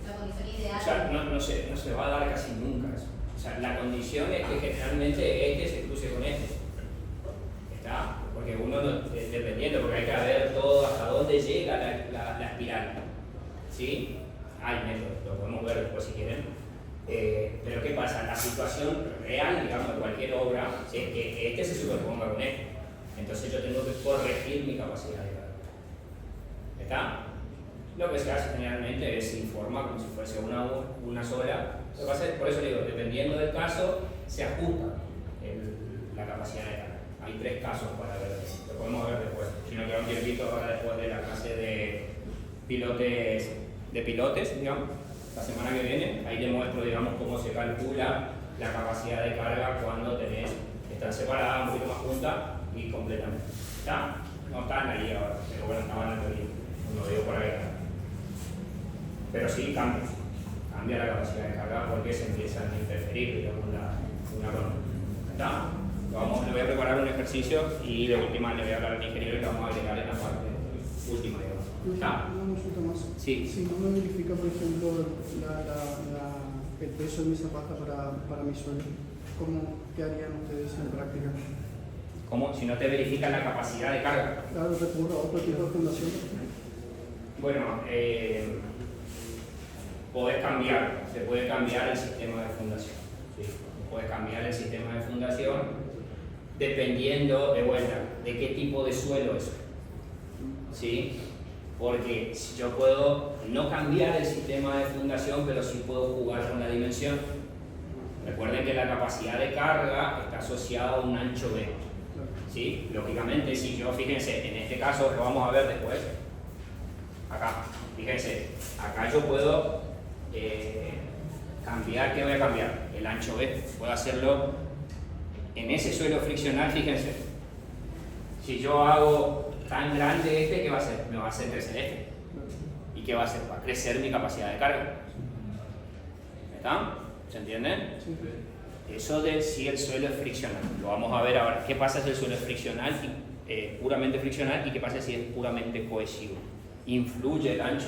La condición ideal. O sea, no se va a dar casi nunca eso. O sea, la condición es que generalmente este se cruce con este. ¿Está? Porque uno, dependiendo, porque hay que ver todo hasta dónde llega la espiral. ¿Sí? Hay métodos, lo podemos ver después si quieren. Pero ¿qué pasa? La situación real, digamos, de cualquier obra es que este se superponga con este. Entonces yo tengo que corregir mi capacidad de carga. ¿Está? Lo que se hace generalmente es informa como si fuese una sola. Lo que pasa es, por eso digo, dependiendo del caso, se ajusta la capacidad de carga. Hay tres casos para ver, lo podemos ver después. Si no queda un tiempito ahora después de la clase de pilotes de pilotes, digamos, la semana que viene. Ahí les muestro, digamos, cómo se calcula la capacidad de carga cuando están separadas, un poquito más juntas y completamente. ¿Está? No están ahí ahora, pero bueno, estaban en la teoría. No digo por ahí. Pero sí cambia la capacidad de carga porque se empiezan a interferir, digamos, una con otra. ¿Está? Le voy a preparar un ejercicio y de última le voy a hablar al ingeniero y lo vamos a agregar en la parte última, digamos. ¿Está? Una consulta más. Sí. Si no me verifica, por ejemplo, el peso de mi zapata para mi suelo, ¿qué harían ustedes en práctica? ¿Cómo? Si no te verifica la capacidad de carga. Claro, recurro a otro tipo de fundación. Bueno, se puede cambiar el sistema de fundación. ¿Sí? Puedes cambiar el sistema de fundación dependiendo de vuelta de qué tipo de suelo es. ¿Sí? Porque yo puedo no cambiar el sistema de fundación, pero sí puedo jugar con la dimensión. Recuerden que la capacidad de carga está asociada a un ancho B. ¿Sí? Lógicamente, si yo, fíjense, en este caso lo vamos a ver después. Acá, fíjense, acá yo puedo cambiar, ¿qué voy a cambiar? El ancho B. Puedo hacerlo en ese suelo friccional, fíjense. Si yo hago tan grande ¿qué va a hacer? Me va a hacer crecer ¿Y qué va a hacer? Va a crecer mi capacidad de carga. ¿Está? ¿Se entienden? Sí. Eso de si el suelo es friccional. Lo vamos a ver ahora. ¿Qué pasa si el suelo es friccional, puramente friccional, y qué pasa si es puramente cohesivo? ¿Influye el ancho?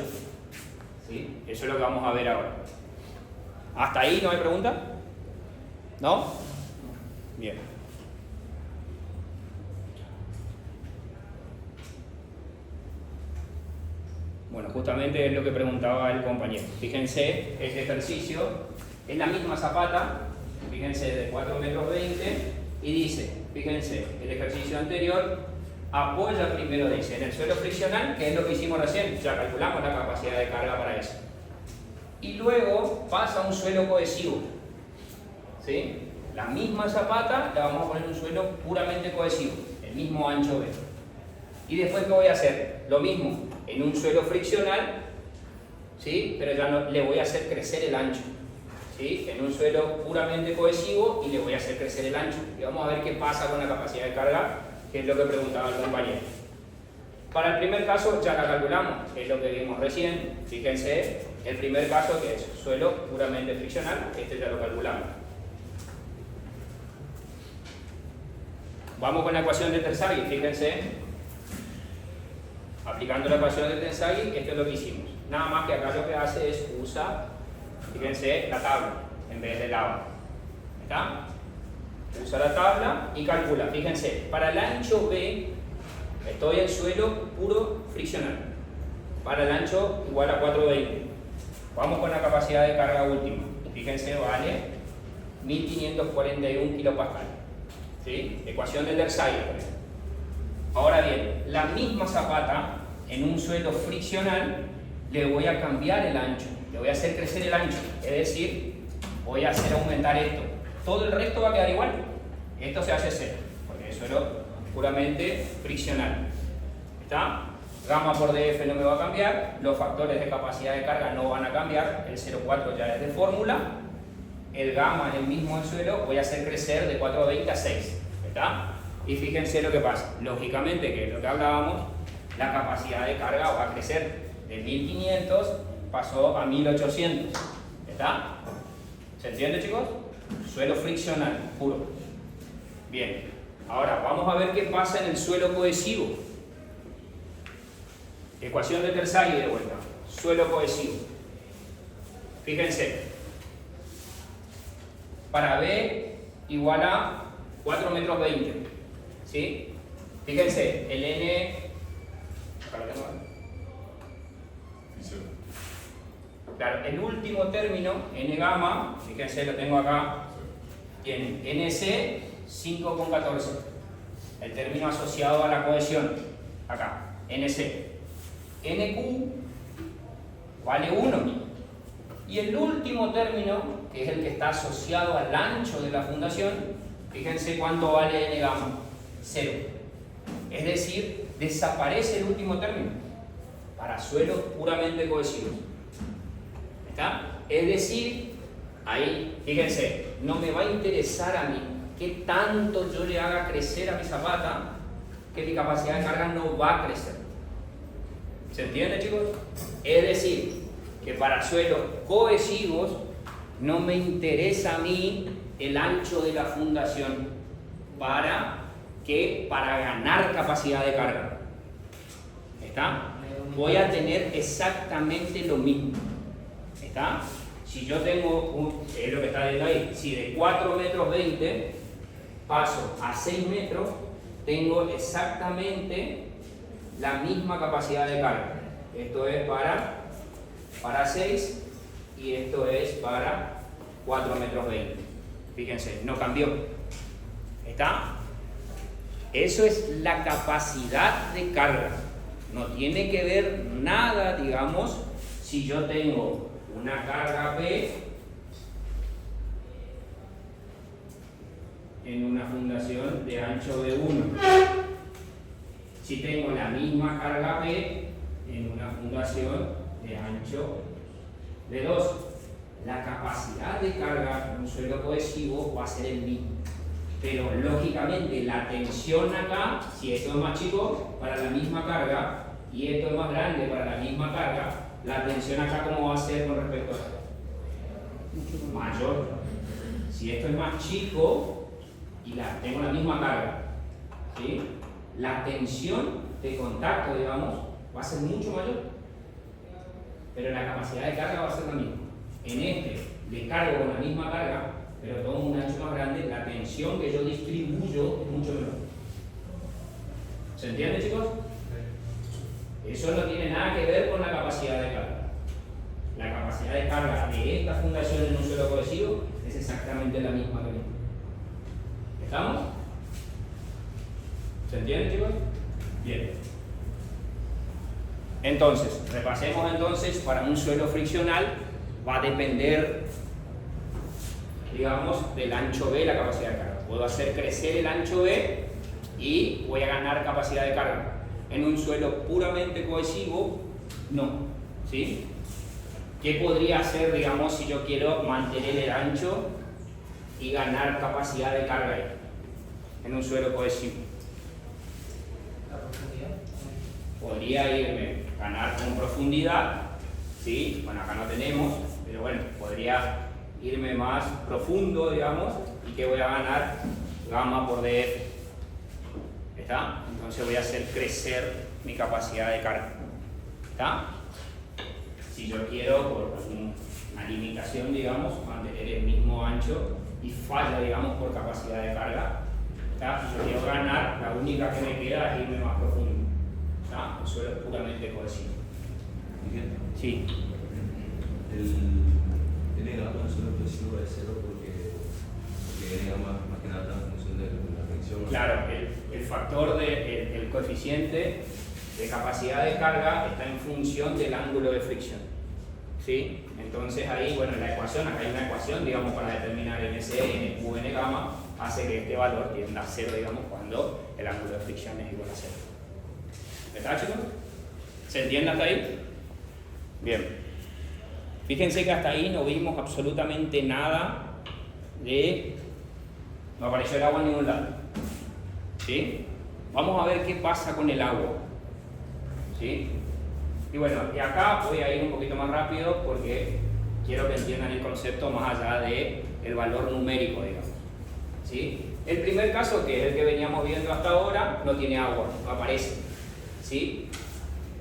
¿Sí? Eso es lo que vamos a ver ahora. ¿Hasta ahí no hay pregunta? ¿No? Bien. Bueno, justamente es lo que preguntaba el compañero. Fíjense, este ejercicio es la misma zapata, fíjense, de 4,20 metros y dice, fíjense, el ejercicio anterior apoya primero, dice, en el suelo friccional, que es lo que hicimos recién, ya calculamos la capacidad de carga para eso. Y luego pasa a un suelo cohesivo. ¿Sí? La misma zapata la vamos a poner en un suelo puramente cohesivo, el mismo ancho B. Y después, ¿qué voy a hacer? Lo mismo, en un suelo friccional, ¿sí? Pero ya no le voy a hacer crecer el ancho. ¿Sí? En un suelo puramente cohesivo y le voy a hacer crecer el ancho. Y vamos a ver qué pasa con la capacidad de carga, que es lo que preguntaba el compañero. Para el primer caso ya la calculamos, que es lo que vimos recién. Fíjense, el primer caso que es suelo puramente friccional, este ya lo calculamos. Vamos con la ecuación de Terzaghi, fíjense. Aplicando la ecuación de Terzaghi, esto es lo que hicimos. Nada más que acá lo que hace es usa, fíjense, la tabla en vez de la. ¿Está? Usa la tabla y calcula. Fíjense, para el ancho B estoy en suelo puro friccional. Para el ancho igual a 420. Vamos con la capacidad de carga última. Fíjense, vale 1541 kilopascal. ¿Sí? Ecuación de Terzaghi. Ahora bien, la misma zapata en un suelo friccional le voy a cambiar el ancho. Le voy a hacer crecer el ancho. Es decir, voy a hacer aumentar esto. Todo el resto va a quedar igual. Esto se hace cero, porque es suelo puramente friccional. ¿Está? Gamma por df no me va a cambiar, los factores de capacidad de carga no van a cambiar, el 0,4 ya es de fórmula, el gamma es el mismo del suelo, voy a hacer crecer de 4,20 a 6. ¿Está? Y fíjense lo que pasa. Lógicamente, que es lo que hablábamos, la capacidad de carga va a crecer de 1500, pasó a 1800. ¿Está? ¿Se entiende, chicos? Suelo friccional, puro. Bien, ahora vamos a ver qué pasa en el suelo cohesivo. Ecuación de Terzaghi de vuelta. Suelo cohesivo. Fíjense. Para B igual a 4,20 metros. ¿Sí? Fíjense, el N. Acá lo tengo. Claro, el último término, N gamma, fíjense, lo tengo acá. Tiene NC 5,14. El término asociado a la cohesión. Acá, NC. NQ vale 1. Y el último término, que es el que está asociado al ancho de la fundación, fíjense cuánto vale N gamma. 0. Es decir, desaparece el último término para suelos puramente cohesivos. ¿Está? Es decir, ahí, fíjense, no me va a interesar a mí qué tanto yo le haga crecer a mi zapata, que mi capacidad de carga no va a crecer. ¿Se entiende, chicos? Es decir, que para suelos cohesivos no me interesa a mí el ancho de la fundación para ganar capacidad de carga. ¿Está? Voy a tener exactamente lo mismo. ¿Está? Si yo tengo, es lo que está viendo ahí, si de 4,20 metros paso a 6 metros, tengo exactamente la misma capacidad de carga. Esto es para 6 y esto es para 4,20 metros. Fíjense, no cambió. ¿Está? Eso es la capacidad de carga. No tiene que ver nada, digamos, si yo tengo una carga P en una fundación de ancho de 1. Si tengo la misma carga P en una fundación de ancho de 2. La capacidad de carga en un suelo cohesivo va a ser el mismo. Pero lógicamente la tensión acá, si esto es más chico para la misma carga y esto es más grande para la misma carga, la tensión acá ¿cómo va a ser con respecto a esto? Mayor. Si esto es más chico y tengo la misma carga, ¿sí? La tensión de contacto, digamos, va a ser mucho mayor, pero la capacidad de carga va a ser la misma. En este le cargo con la misma carga, pero tomo un ancho más grande, la tensión que yo distribuyo es mucho menor. ¿Se entiende, chicos? Eso no tiene nada que ver con la capacidad de carga. La capacidad de carga de esta fundación en un suelo cohesivo es exactamente la misma que esta. ¿Estamos? ¿Se entiende, chicos? Bien. Entonces, repasemos entonces, para un suelo friccional va a depender, digamos, del ancho B, la capacidad de carga. Puedo hacer crecer el ancho B y voy a ganar capacidad de carga. En un suelo puramente cohesivo, no. ¿Sí? ¿Qué podría hacer, digamos, si yo quiero mantener el ancho y ganar capacidad de carga ahí, en un suelo cohesivo? La profundidad. Podría irme, ganar con profundidad, ¿sí? Bueno, acá no tenemos, pero bueno, podría irme más profundo, digamos, y que voy a ganar gamma por df. ¿Está? Entonces voy a hacer crecer mi capacidad de carga. ¿Está? Si yo quiero, por una limitación, digamos, mantener el mismo ancho y falla, digamos, por capacidad de carga, ¿está? Si yo quiero ganar, la única que me queda es irme más profundo. ¿Está? Un suelo puramente cohesivo. Miguel, Sí. El N gamma en suelo cohesivo es 0 porque N gamma más que nada está en función de la fricción. Claro, el factor el coeficiente de capacidad de carga está en función del ángulo de fricción. ¿Sí? Entonces ahí, bueno, en la ecuación, acá hay una ecuación, digamos, para determinar NC, N, N gamma, hace que este valor tienda a 0, digamos, cuando el ángulo de fricción es igual a 0. ¿Está, chicos? ¿Se entiende hasta ahí? Bien. Fíjense que hasta ahí no vimos absolutamente nada no apareció el agua en ningún lado. ¿Sí? Vamos a ver qué pasa con el agua. ¿Sí? Y bueno, y acá voy a ir un poquito más rápido porque quiero que entiendan el concepto más allá del valor numérico, digamos. ¿Sí? El primer caso, que es el que veníamos viendo hasta ahora, no tiene agua, no aparece. ¿Sí?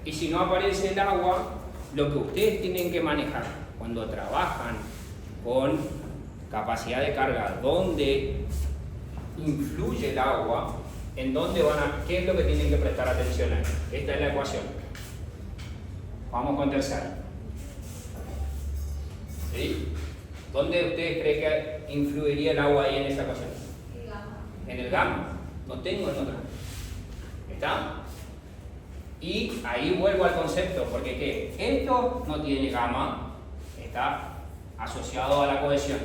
Y si no aparece el agua, lo que ustedes tienen que manejar cuando trabajan con capacidad de carga, donde influye el agua, en dónde ¿qué es lo que tienen que prestar atención a? Esta es la ecuación. Vamos con tercera. ¿Sí? ¿Dónde ustedes creen que influiría el agua ahí en esta ecuación? El gamma. En el gamma. No tengo en otra. ¿Está? Y ahí vuelvo al concepto, porque ¿qué? Esto no tiene gamma, está asociado a la cohesión.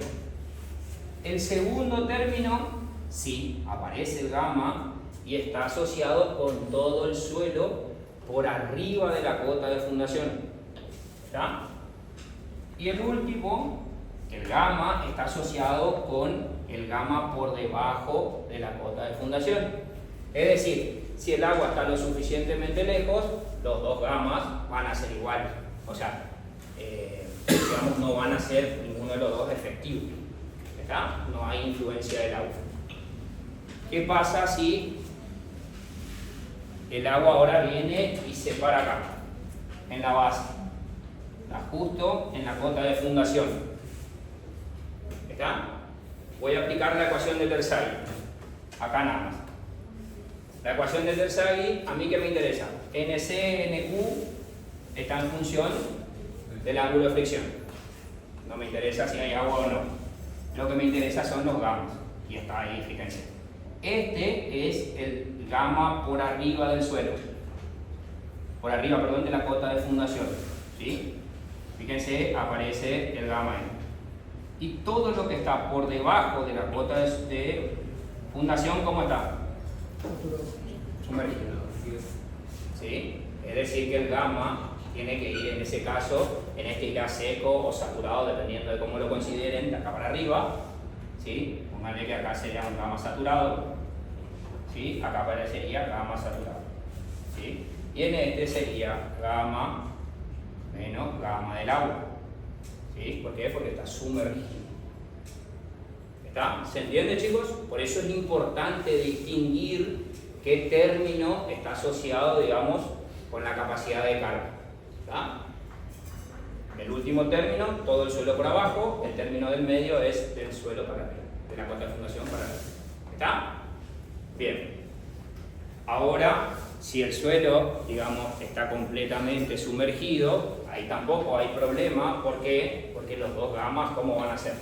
El segundo término, sí, aparece el gamma y está asociado con todo el suelo por arriba de la cota de fundación. ¿Está? Y el último, el gamma, está asociado con el gamma por debajo de la cota de fundación. Es decir, si el agua está lo suficientemente lejos, los dos gammas van a ser iguales. O sea, digamos, no van a ser ninguno de los dos efectivos. ¿Está? No hay influencia del agua. ¿Qué pasa si el agua ahora viene y se para acá, en la base? Está justo en la cota de fundación. ¿Está? Voy a aplicar la ecuación de Terzaghi. Acá nada más. La ecuación de Terzaghi, ¿a mí qué me interesa? NC, NQ está en función del ángulo de fricción. No me interesa si hay agua o no. Lo que me interesa son los gammas. Y está ahí, fíjense. Este es el gamma por arriba del suelo. Por arriba, perdón, de la cota de fundación. ¿Sí? Fíjense, aparece el gamma ahí. Y todo lo que está por debajo de la cota de fundación, ¿cómo está? Sumergido. ¿Sí? Es decir, que el gamma tiene que ir en ese caso, en este irá seco o saturado, dependiendo de cómo lo consideren, de acá para arriba. ¿Sí? Pónganle que acá sería un gamma saturado. ¿Sí? Acá aparecería gamma saturado. ¿Sí? Y en este sería gamma menos gamma del agua. ¿Sí? ¿Por qué? Porque está sumergido. ¿Está? ¿Se entiende, chicos? Por eso es importante distinguir qué término está asociado, digamos, con la capacidad de carga. ¿Está? El último término, todo el suelo por abajo, el término del medio es del suelo para arriba, de la cota de fundación para arriba. ¿Está? Bien. Ahora, si el suelo, digamos, está completamente sumergido, ahí tampoco hay problema. ¿Por qué? Porque los dos gammas, ¿cómo van a ser?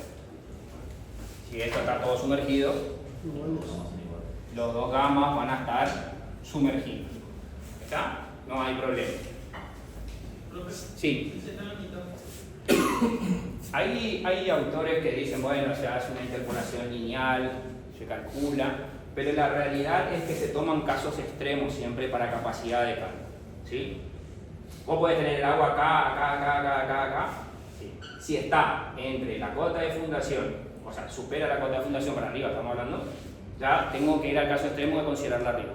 Si esto está todo sumergido, los dos gammas van a estar sumergidos. ¿Está? No hay problema. Sí. Hay autores que dicen, bueno, se hace una interpolación lineal, se calcula, pero la realidad es que se toman casos extremos siempre para capacidad de carga. ¿Sí? Vos podés tener el agua acá. ¿Sí? Si está entre la cota de fundación, o sea, supera la cota de fundación para arriba, estamos hablando, ya tengo que ir al caso extremo de considerarla arriba.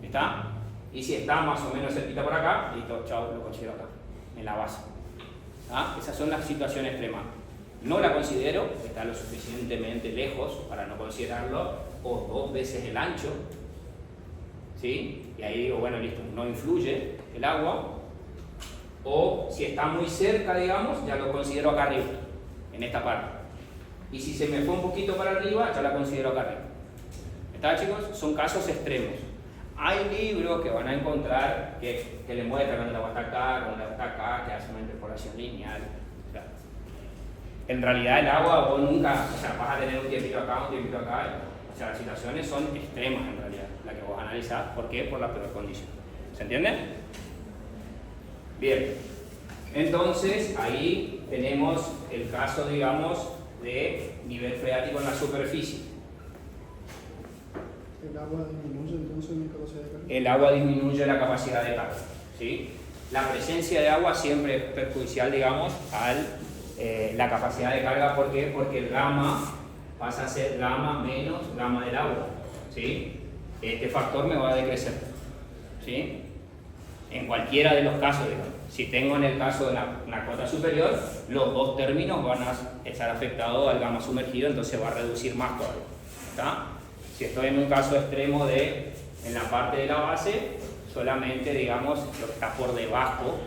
¿Está? Y si está más o menos cerquita por acá, listo, chao, lo considero acá, en la base. ¿Ah? Esas son las situaciones extremas. No la considero, está lo suficientemente lejos para no considerarlo, o 2 veces el ancho. ¿Sí? Y ahí digo, bueno, listo, no influye el agua. O si está muy cerca, digamos, ya lo considero acá arriba, en esta parte. Y si se me fue un poquito para arriba, ya la considero acá arriba. ¿Está, chicos? Son casos extremos. Hay libros que van a encontrar que le muestran cuando el agua está acá, cuando el agua está acá, que hace una interpolación lineal. O sea, en realidad el agua vos nunca, o sea, vas a tener un tiempito acá, un tiempito acá. O sea, las situaciones son extremas en realidad, las que vos analizás. ¿Por qué? Por la peor condición. ¿Se entiende? Bien. Entonces, ahí tenemos el caso, digamos, de nivel freático en la superficie. ¿El agua disminuye entonces mi capacidad de carga? El agua disminuye la capacidad de carga. ¿Sí? La presencia de agua siempre es perjudicial, digamos, a la capacidad de carga. ¿Por qué? Porque el gamma pasa a ser gamma menos gamma del agua. ¿Sí? Este factor me va a decrecer. ¿Sí? En cualquiera de los casos, digamos. Si tengo en el caso de una cota superior, los dos términos van a estar afectados al gamma sumergido, entonces va a reducir más todavía. ¿Está? Si estoy en un caso extremo en la parte de la base, solamente, digamos, lo que está por debajo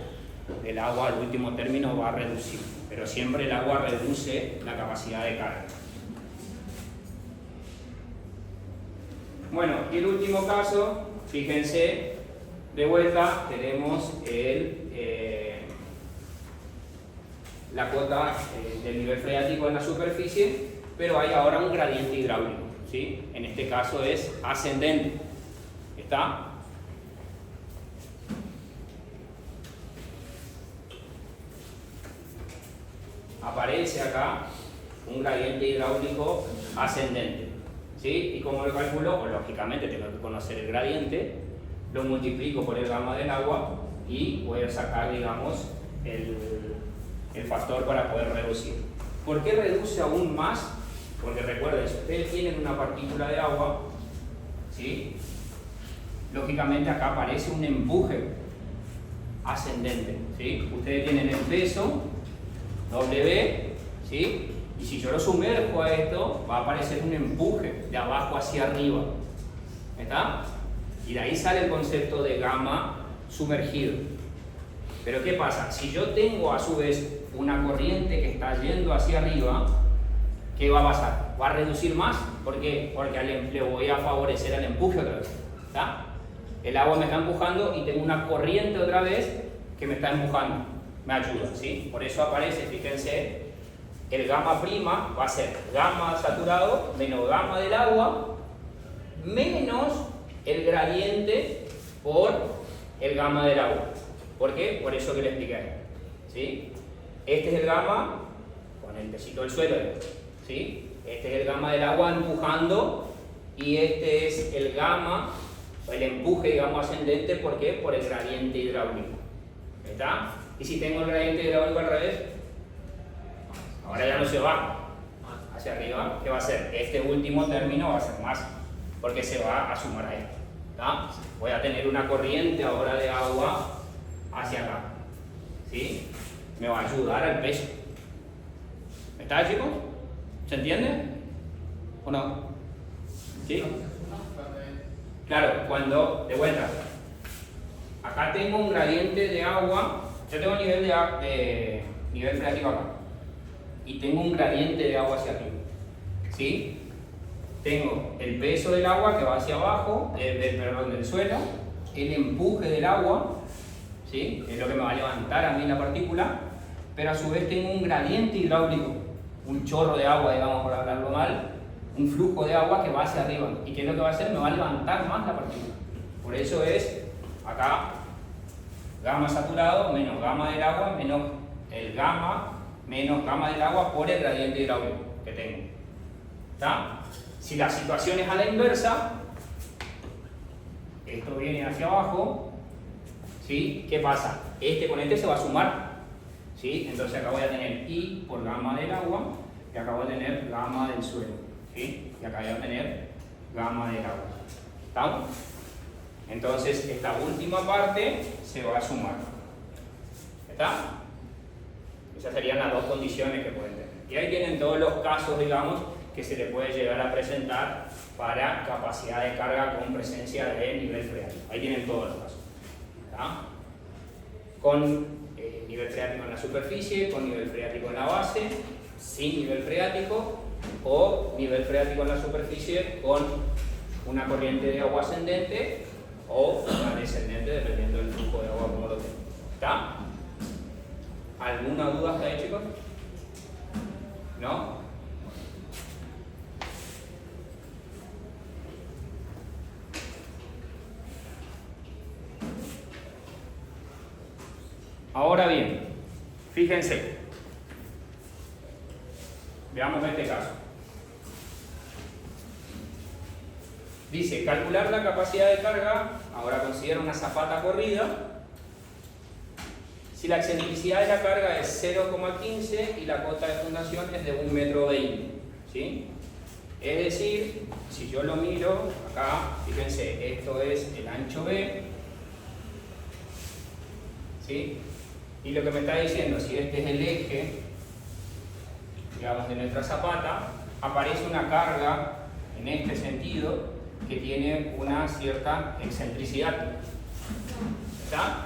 del agua, al último término, va a reducir. Pero siempre el agua reduce la capacidad de carga. Bueno, y el último caso, fíjense, de vuelta tenemos la cota del nivel freático en la superficie, pero hay ahora un gradiente hidráulico. ¿Sí? En este caso es ascendente. ¿Está? Aparece acá un gradiente hidráulico ascendente. ¿Sí? ¿Y cómo lo calculo? Pues lógicamente tengo que conocer el gradiente, lo multiplico por el gamma del agua y voy a sacar, digamos, el el factor para poder reducir. ¿Por qué reduce aún más? Porque recuerden, si ustedes tienen una partícula de agua, ¿sí? Lógicamente acá aparece un empuje ascendente, ¿sí? Ustedes tienen el peso W, ¿sí? Y si yo lo sumerjo a esto, va a aparecer un empuje de abajo hacia arriba. ¿Está? Y de ahí sale el concepto de gamma sumergido. Pero ¿qué pasa? Si yo tengo a su vez una corriente que está yendo hacia arriba, ¿qué va a pasar? Va a reducir más. ¿Por qué? Porque le voy a favorecer al empuje otra vez. ¿Está? El agua me está empujando y tengo una corriente otra vez que me está empujando. Me ayuda, ¿sí? Por eso aparece, fíjense, el gamma prima va a ser gamma saturado menos gamma del agua menos el gradiente por el gamma del agua. ¿Por qué? Por eso que le expliqué. ¿Sí? Este es el gamma con el pesito del suelo. ¿Sí? Este es el gamma del agua empujando y este es el gamma, el empuje, digamos, ascendente. ¿Por qué? Por el gradiente hidráulico. ¿Está? Y si tengo el gradiente hidráulico al revés, ahora ya no se va hacia arriba. ¿Qué va a hacer? Este último término va a ser más, porque se va a sumar a esto. ¿Está? Voy a tener una corriente ahora de agua hacia acá. ¿Sí? Me va a ayudar al peso. ¿Está, chicos? ¿Se entiende? ¿O no? ¿Sí? Claro, cuando, de vuelta, acá tengo un gradiente de agua, yo tengo nivel de nivel freático acá, y tengo un gradiente de agua hacia arriba. ¿Sí? Tengo el peso del agua que va hacia abajo, del suelo, el empuje del agua, ¿sí? Es lo que me va a levantar a mí la partícula, pero a su vez tengo un gradiente hidráulico, un chorro de agua, digamos, por hablarlo mal, un flujo de agua que va hacia arriba. ¿Y qué es lo que va a hacer? Me va a levantar más la partícula. Por eso es acá gamma saturado menos gamma del agua menos el gamma menos gamma del agua por el gradiente hidráulico que tengo. ¿Está? Si la situación es a la inversa, esto viene hacia abajo, ¿sí? ¿Qué pasa? Este con este se va a sumar, ¿sí? Entonces acá voy a tener I por gamma del agua y acá voy a tener gamma del suelo, ¿sí? Y acá voy a tener gamma del agua. ¿Estamos? Entonces esta última parte se va a sumar. ¿Está? Esas serían las dos condiciones que pueden tener. Y ahí tienen todos los casos, digamos, que se le puede llegar a presentar para capacidad de carga con presencia de nivel freático. Ahí tienen todos los casos. ¿Está? Con nivel freático en la superficie, con nivel freático en la base, sin nivel freático, o nivel freático en la superficie con una corriente de agua ascendente o una descendente, dependiendo del flujo de agua como lo tengo. ¿Está? ¿Alguna duda hasta ahí, chicos? ¿No? Ahora bien, fíjense, veamos este caso. Dice, calcular la capacidad de carga, ahora considera una zapata corrida, si la excentricidad de la carga es 0,15 y la cota de fundación es de 1,20 metros, ¿sí? Es decir, si yo lo miro, acá, fíjense, esto es el ancho B, ¿sí? Y lo que me está diciendo, si este es el eje, digamos, de nuestra zapata, aparece una carga en este sentido que tiene una cierta excentricidad. ¿Está?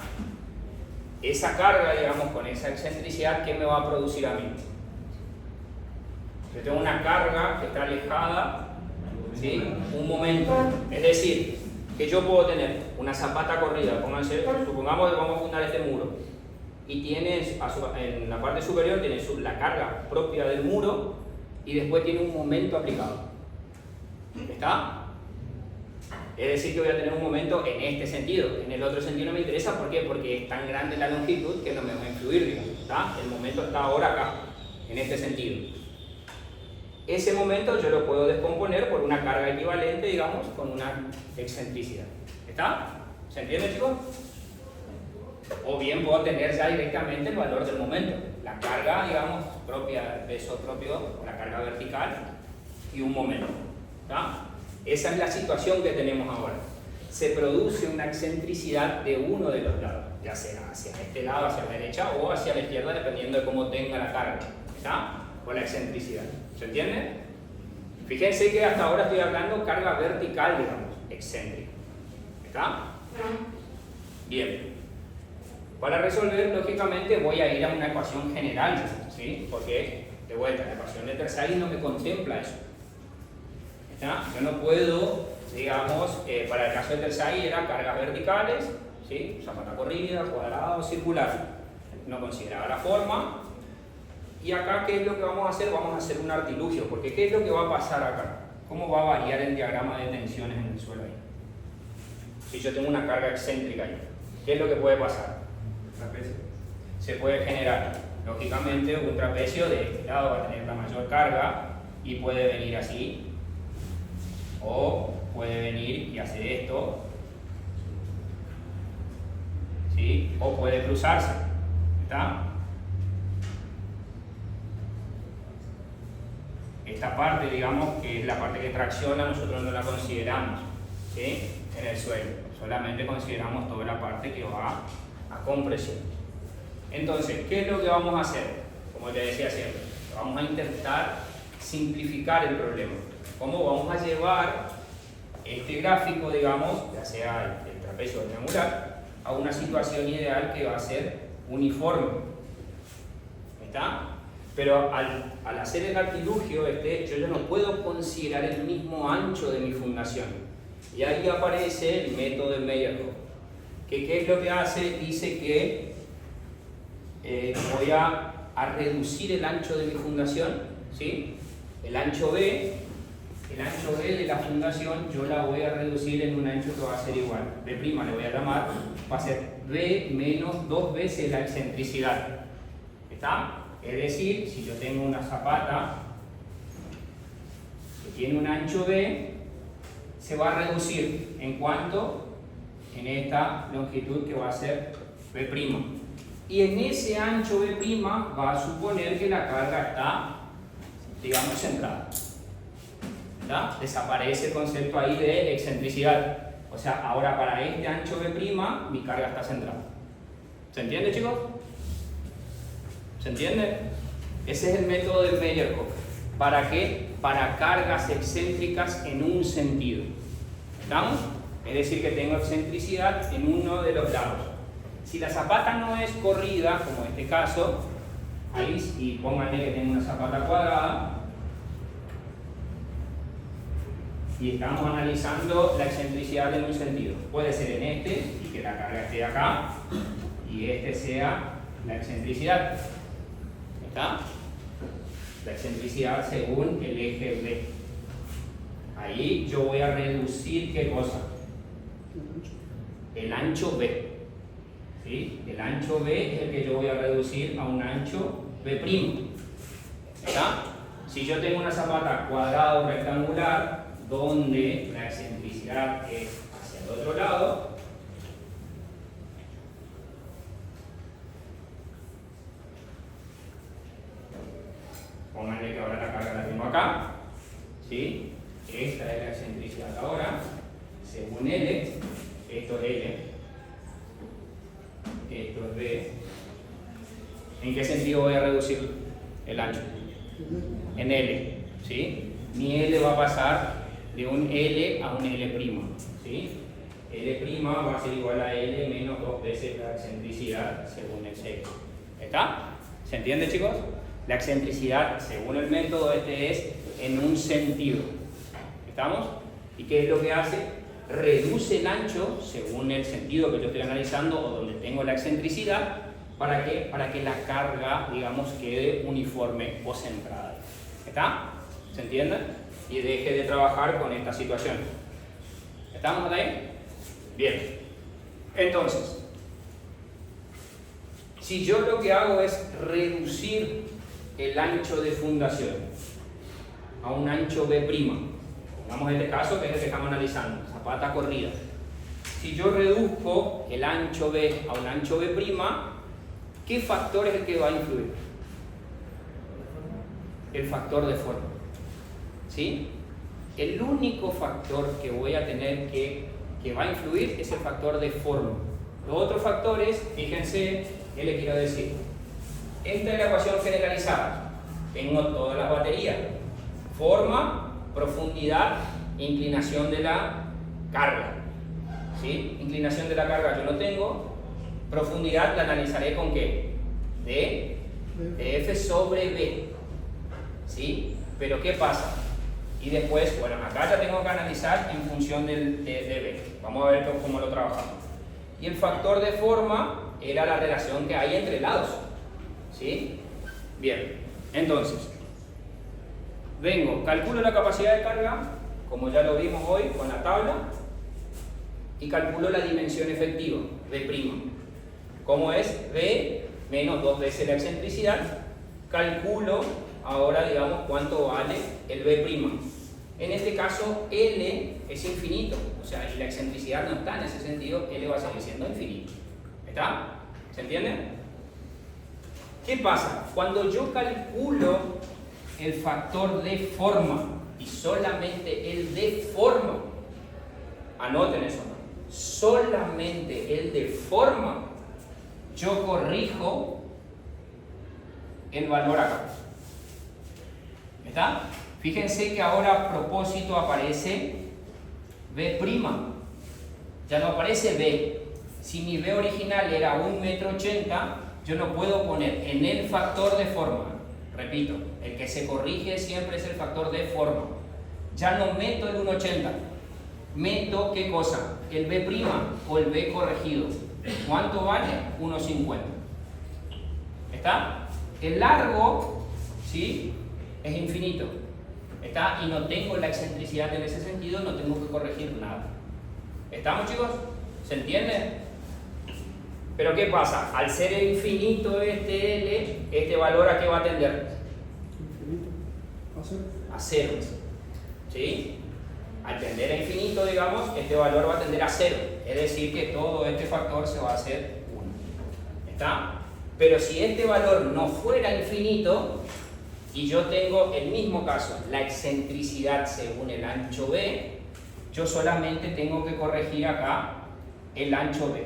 Esa carga, digamos, con esa excentricidad, ¿qué me va a producir a mí? Yo tengo una carga que está alejada, ¿sí? Un momento. Es decir, que yo puedo tener una zapata corrida, pónganse, supongamos que vamos a fundar este muro, y tiene en la parte superior tiene la carga propia del muro y después tiene un momento aplicado. ¿Está? Es decir, que voy a tener un momento en este sentido. En el otro sentido no me interesa. ¿Por qué? Porque es tan grande la longitud que no me va a influir, digamos. ¿Está? El momento está ahora acá, en este sentido. Ese momento yo lo puedo descomponer por una carga equivalente, digamos, con una excentricidad. ¿Está? ¿Se entiende, chicos? O bien puedo tener ya directamente el valor del momento, la carga, digamos, propia, el peso propio, la carga vertical y un momento. ¿Tá? Esa es la situación que tenemos ahora. Se produce una excentricidad de uno de los lados, ya sea hacia este lado, hacia la derecha o hacia la izquierda, dependiendo de cómo tenga la carga. ¿Tá? O la excentricidad. ¿Se entiende? Fíjense que hasta ahora estoy hablando carga vertical, digamos, excéntrica. ¿Está? Bien. Para resolver, lógicamente, voy a ir a una ecuación general, ¿sí? Porque, de vuelta, la ecuación de Terzaghi no me contempla eso. ¿Está? Yo no puedo, digamos, para el caso de Terzaghi eran cargas verticales, ¿sí? Zapata corrida, cuadrado, circular. No consideraba la forma. Y acá, ¿qué es lo que vamos a hacer? Vamos a hacer un artilugio, porque ¿qué es lo que va a pasar acá? ¿Cómo va a variar el diagrama de tensiones en el suelo ahí? Si yo tengo una carga excéntrica ahí, ¿qué es lo que puede pasar? Trapecio. Se puede generar, lógicamente, un trapecio de este lado va a tener la mayor carga y puede venir así, o puede venir y hacer esto, ¿sí? O puede cruzarse, ¿está? Esta parte, digamos, que es la parte que tracciona, nosotros no la consideramos, ¿sí? En el suelo, solamente consideramos toda la parte que va a compresión. Entonces, ¿qué es lo que vamos a hacer? Como te decía siempre, vamos a intentar simplificar el problema. ¿Cómo vamos a llevar este gráfico, digamos, ya sea el trapecio triangular, a una situación ideal que va a ser uniforme? ¿Está? Pero al hacer el artilugio yo ya no puedo considerar el mismo ancho de mi fundación. Y ahí aparece el método de Meyerhof. ¿Qué es lo que hace? Dice que voy a reducir el ancho de mi fundación, ¿sí? El ancho B de la fundación yo la voy a reducir en un ancho que va a ser igual. B' le voy a llamar, va a ser B menos 2 veces la excentricidad. ¿Está? Es decir, si yo tengo una zapata que tiene un ancho B, se va a reducir en cuanto en esta longitud que va a ser B'. Y en ese ancho B' va a suponer que la carga está, digamos, centrada. ¿Está? Desaparece el concepto ahí de excentricidad. O sea, ahora para este ancho B' mi carga está centrada. ¿Se entiende, chicos? ¿Se entiende? Ese es el método de Meyerhof. ¿Para qué? Para cargas excéntricas en un sentido. ¿Estamos? Es decir, que tengo excentricidad en uno de los lados. Si la zapata no es corrida, como en este caso, ahí, y pónganle que tengo una zapata cuadrada, y estamos analizando la excentricidad en un sentido. Puede ser en este, y que la carga esté acá, y este sea la excentricidad. ¿Está? La excentricidad según el eje B. Ahí yo voy a reducir ¿qué cosa? El ancho B. ¿Sí? El ancho B es el que yo voy a reducir a un ancho B'. ¿Está? Si yo tengo una zapata cuadrada o rectangular, donde la excentricidad es hacia el otro lado, pónganle que ahora la carga la tengo acá, ¿sí? Esta es la excentricidad ahora, según L, esto es L, esto es B. ¿En qué sentido voy a reducir el ancho? En L, ¿sí? Mi L va a pasar de un L a un L', ¿sí? L' va a ser igual a L menos 2 veces la excentricidad según el eje. ¿Está? ¿Se entiende, chicos? La excentricidad, según el método es en un sentido. ¿Estamos? ¿Y qué es lo que hace? Reduce el ancho, según el sentido que yo estoy analizando o donde tengo la excentricidad, ¿para qué? Para que la carga, digamos, quede uniforme o centrada. ¿Está? ¿Se entiende? Y deje de trabajar con esta situación. ¿Estamos ahí? Bien. Entonces, si yo lo que hago es reducir el ancho de fundación a un ancho B', pongamos este caso que es el que estamos analizando, zapata corrida, si yo reduzco el ancho B a un ancho B', ¿qué factor es el que va a influir? El factor de forma. ¿Sí? El único factor que voy a tener que va a influir es el factor de forma. Los otros factores, fíjense, ¿qué le quiero decir? Esta es la ecuación generalizada. Tengo todas las baterías. Forma, profundidad, inclinación de la carga. ¿Sí? Inclinación de la carga yo no tengo. Profundidad la analizaré con ¿qué? De F sobre B. ¿Sí? Pero ¿qué pasa? Y después, bueno, acá ya tengo que analizar en función de B. Vamos a ver cómo lo trabajamos. Y el factor de forma era la relación que hay entre lados. ¿Sí? Bien, entonces, calculo la capacidad de carga, como ya lo vimos hoy con la tabla, y calculo la dimensión efectiva, B'. ¿Cómo es? B menos 2 veces la excentricidad. Calculo ahora, digamos, cuánto vale el B'. En este caso, L es infinito, o sea, y la excentricidad no está en ese sentido, L va a seguir siendo infinito. ¿Está? ¿Se entiende? ¿Qué pasa? Cuando yo calculo el factor de forma y solamente el de forma, anoten eso, solamente el de forma, yo corrijo el valor acá. ¿Está? Fíjense que ahora a propósito aparece B'. Ya no aparece B. Si mi B original era 1,80 m, yo no puedo poner en el factor de forma. Repito, el que se corrige siempre es el factor de forma. Ya no meto el 1,80 m. Meto, ¿qué cosa? El B' o el B corregido. ¿Cuánto vale? 1,50. ¿Está? El largo, ¿sí? Es infinito. ¿Está? Y no tengo la excentricidad en ese sentido, no tengo que corregir nada. ¿Estamos, chicos? ¿Se entiende? Pero ¿qué pasa? Al ser infinito este L, este valor ¿a qué va a tender? Infinito. A cero. ¿Sí? Al tender a infinito, digamos, este valor va a tender a 0. Es decir, que todo este factor se va a hacer 1. ¿Está? Pero si este valor no fuera infinito, y yo tengo el mismo caso, la excentricidad según el ancho B, yo solamente tengo que corregir acá el ancho B.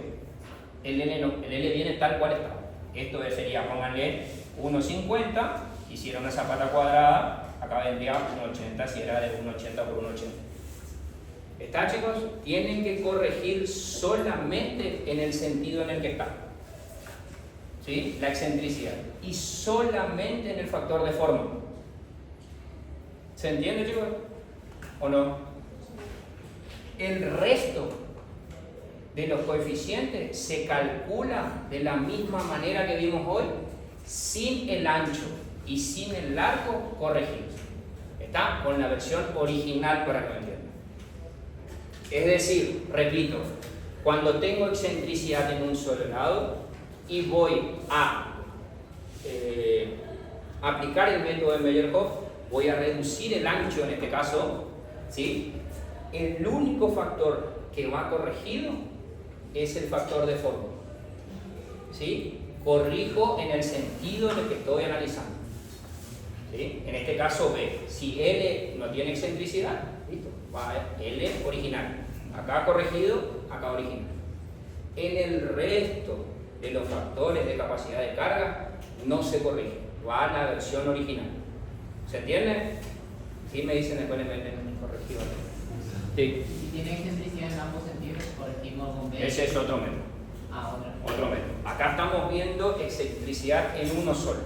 El L no, el L viene tal cual está. Esto sería, pónganle 1,50, hiciera una zapata cuadrada, acá vendría 1,80 si era de 1,80 por 1,80. ¿Está, chicos? Tienen que corregir solamente en el sentido en el que está. ¿Sí? La excentricidad. Y solamente en el factor de forma. ¿Se entiende, chicos? ¿O no? El resto de los coeficientes se calcula de la misma manera que vimos hoy, sin el ancho y sin el largo corregidos. ¿Está? Con la versión original para que lo entiendan. Es decir, repito, cuando tengo excentricidad en un solo lado y voy a aplicar el método de Meyerhof, voy a reducir el ancho en este caso, ¿sí? El único factor que va corregido es el factor de forma. ¿Sí? Corrijo en el sentido en el que estoy analizando. ¿Sí? En este caso B. Si L no tiene excentricidad, listo, va a L original. Acá corregido, acá original. En el resto de los factores de capacidad de carga no se corrige, va a la versión original. ¿Se entiende? Sí, me dicen después le meten correctivo. Sí. Si tiene excentricidad en ambos sentidos, corregimos con B. Ese es otro método. Otro método. Acá estamos viendo excentricidad en uno solo,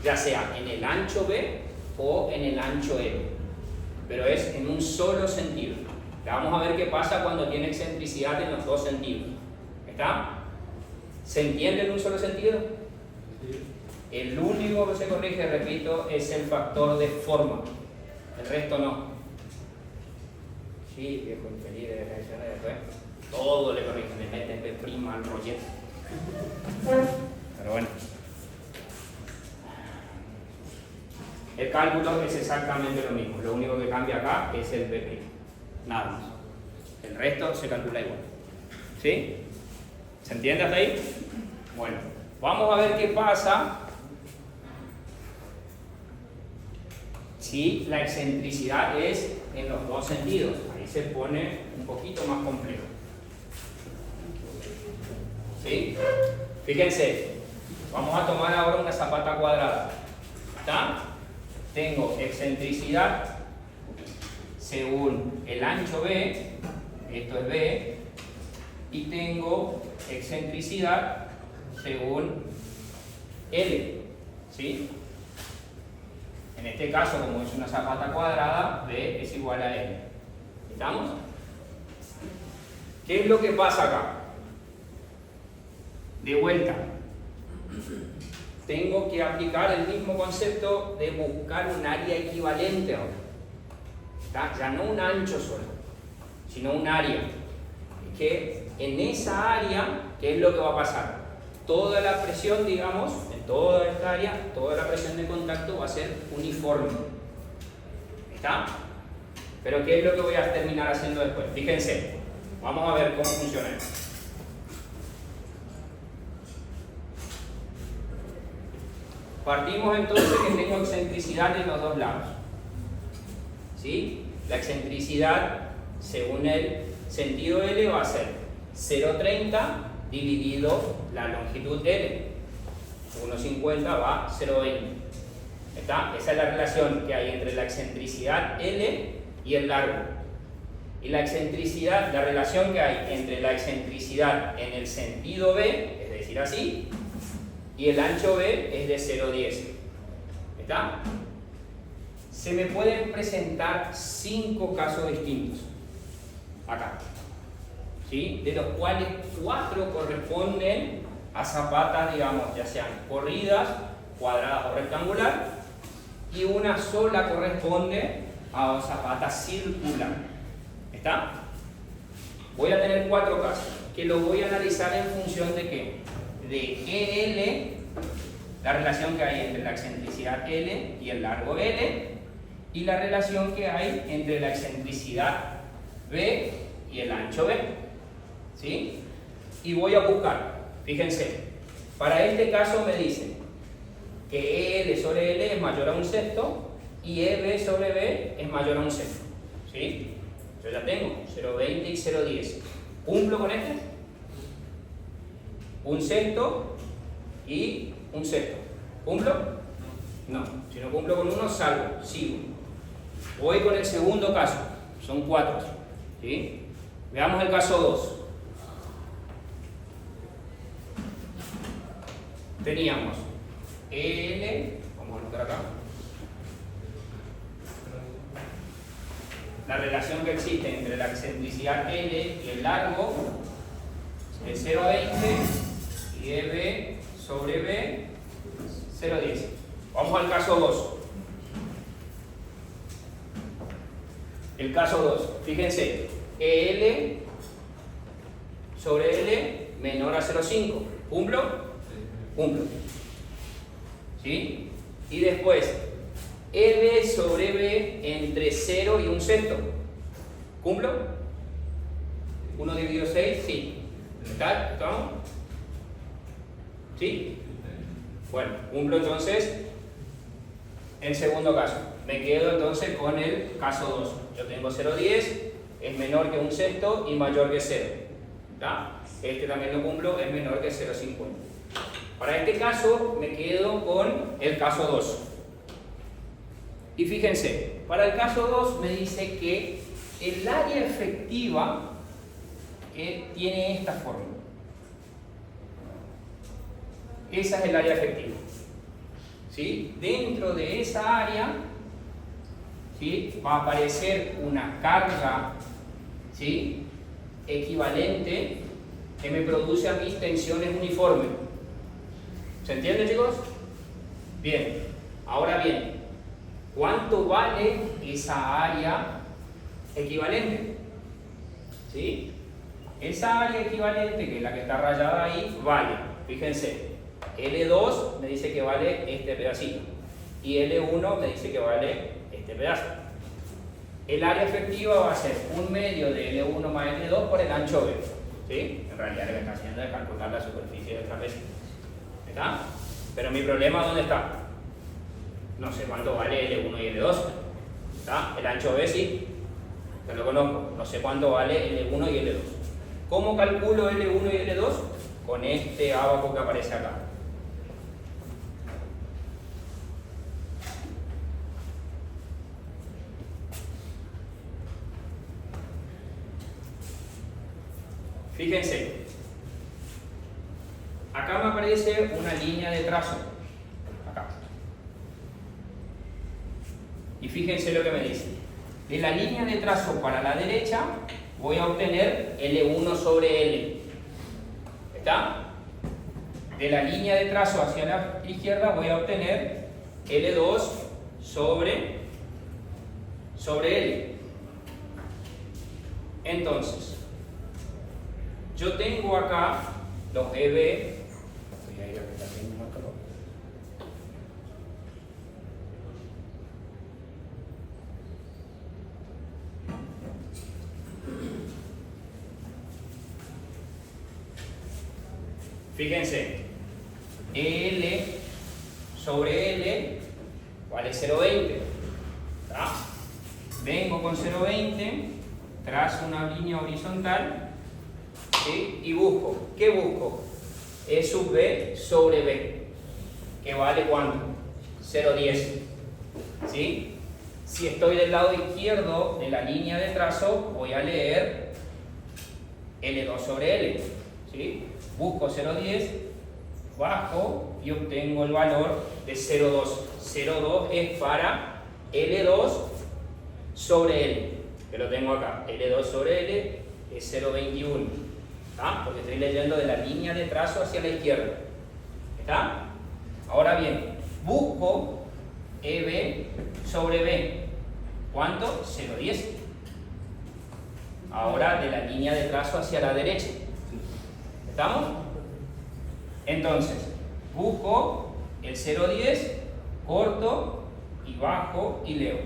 ya sea en el ancho B o en el ancho L, pero es en un solo sentido. Ya vamos a ver qué pasa cuando tiene excentricidad en los dos sentidos. ¿Está? ¿Se entiende en un solo sentido? Sí. El único que se corrige, repito, es el factor de forma. El resto no. Sí, viejo infeliz de reacciones después. Todo le corrigen, le meten B' al rollete. Pero bueno. El cálculo es exactamente lo mismo. Lo único que cambia acá es el B'. Nada más. El resto se calcula igual. ¿Sí? ¿Se entiende hasta ahí? Bueno, vamos a ver qué pasa si la excentricidad es en los dos sentidos. Ahí se pone un poquito más complejo. ¿Sí? Fíjense, vamos a tomar ahora una zapata cuadrada. ¿Está? Tengo excentricidad según el ancho B, esto es B, y tengo excentricidad según L. ¿Sí? En este caso, como es una zapata cuadrada, B es igual a L. ¿Estamos? ¿Qué es lo que pasa acá? De vuelta, tengo que aplicar el mismo concepto de buscar un área equivalente ahora. ¿Está? Ya no un ancho solo, sino un área. Que en esa área, ¿qué es lo que va a pasar? Toda la presión, digamos, en toda esta área, toda la presión de contacto va a ser uniforme. ¿Está? Pero ¿qué es lo que voy a terminar haciendo después? Fíjense, vamos a ver cómo funciona esto. Partimos entonces que tengo excentricidad en los dos lados. ¿Sí? La excentricidad, según el sentido L, va a ser 0,30 dividido la longitud L. 1,50 va 0,20. ¿Está? Esa es la relación que hay entre la excentricidad L y el largo. Y la excentricidad, la relación que hay entre la excentricidad en el sentido B, es decir, así, y el ancho B es de 0,10. ¿Está? Se me pueden presentar 5 casos distintos acá, ¿sí? De los cuales 4 corresponden a zapatas, digamos, ya sean corridas, cuadradas o rectangular, y una sola corresponde a zapata circular. ¿Está? Voy a tener 4 casos que lo voy a analizar en función de ¿qué? De EL, la relación que hay entre la excentricidad L y el largo L, y la relación que hay entre la excentricidad B y el ancho B. ¿Sí? Y voy a buscar, fíjense, para este caso me dice que EL sobre L es mayor a 1/6 y EB sobre B es mayor a 1/6. ¿Sí? Yo ya tengo 0,20 y 0,10. ¿Cumplo con este? 1/6 y 1/6. ¿Cumplo? No. Si no cumplo con uno, salgo, sigo. Voy con el segundo caso. Son 4. ¿Sí? Veamos el caso 2. Teníamos L, vamos a anotar acá, la relación que existe entre la excentricidad L y el largo es 0,20 y EB sobre B 0,10. Vamos al caso 2. El caso 2, fíjense, EL sobre L menor a 0,5. ¿Cumplo? Cumplo. ¿Sí? Y después, EB sobre B entre 0 y 1/6. ¿Cumplo? 1 dividido 6, sí. ¿Estamos? ¿Sí? Bueno, cumplo entonces el segundo caso. Me quedo entonces con el caso 2. Yo tengo 0,10, es menor que 1/6 y mayor que 0. ¿Está? Este también lo cumplo, es menor que 0,50. Para este caso me quedo con el caso 2. Y fíjense, para el caso 2 me dice que el área efectiva tiene esta forma. Esa es el área efectiva. ¿Sí? Dentro de esa área, ¿sí?, va a aparecer una carga, ¿sí?, equivalente que me produce a mis tensiones uniformes. ¿Se entiende, chicos? Bien. Ahora bien, ¿cuánto vale esa área equivalente? ¿Sí? Esa área equivalente, que es la que está rayada ahí, vale, fíjense, L2 me dice que vale este pedacito y L1 me dice que vale este pedazo. El área efectiva va a ser 1 medio de L1 más L2 por el ancho B. ¿sí? En realidad lo que está haciendo es calcular la superficie del trapecio. ¿Está? Pero mi problema, ¿dónde está? No sé cuánto vale L1 y L2. ¿Está? El ancho B sí, que lo conozco. No sé cuánto vale L1 y L2. ¿Cómo calculo L1 y L2? Con este ábaco que aparece acá. Fíjense, acá me aparece una línea de trazo, acá. Y fíjense lo que me dice. De la línea de trazo para la derecha voy a obtener L1 sobre L. ¿Está? De la línea de trazo hacia la izquierda voy a obtener L2 sobre L. Entonces, yo tengo acá los EB. Voy a ir a apretar bien el marcador. Fíjense, L sobre L vale 0,20. Vengo con 0,20, trazo una línea horizontal, ¿sí? Y busco. ¿Qué busco? E sub B sobre B. ¿Que vale cuánto? 0,10. ¿Sí? Si estoy del lado izquierdo de la línea de trazo, voy a leer L2 sobre L. ¿Sí? Busco 0,10, bajo y obtengo el valor de 0,2. 0,2 es para L2 sobre L, que lo tengo acá. L2 sobre L es 0,21. ¿Está? Porque estoy leyendo de la línea de trazo hacia la izquierda. ¿Está? Ahora bien, busco EB sobre B. ¿Cuánto? 0,10. Ahora de la línea de trazo hacia la derecha. ¿Estamos? Entonces, busco el 0,10, corto y bajo y leo.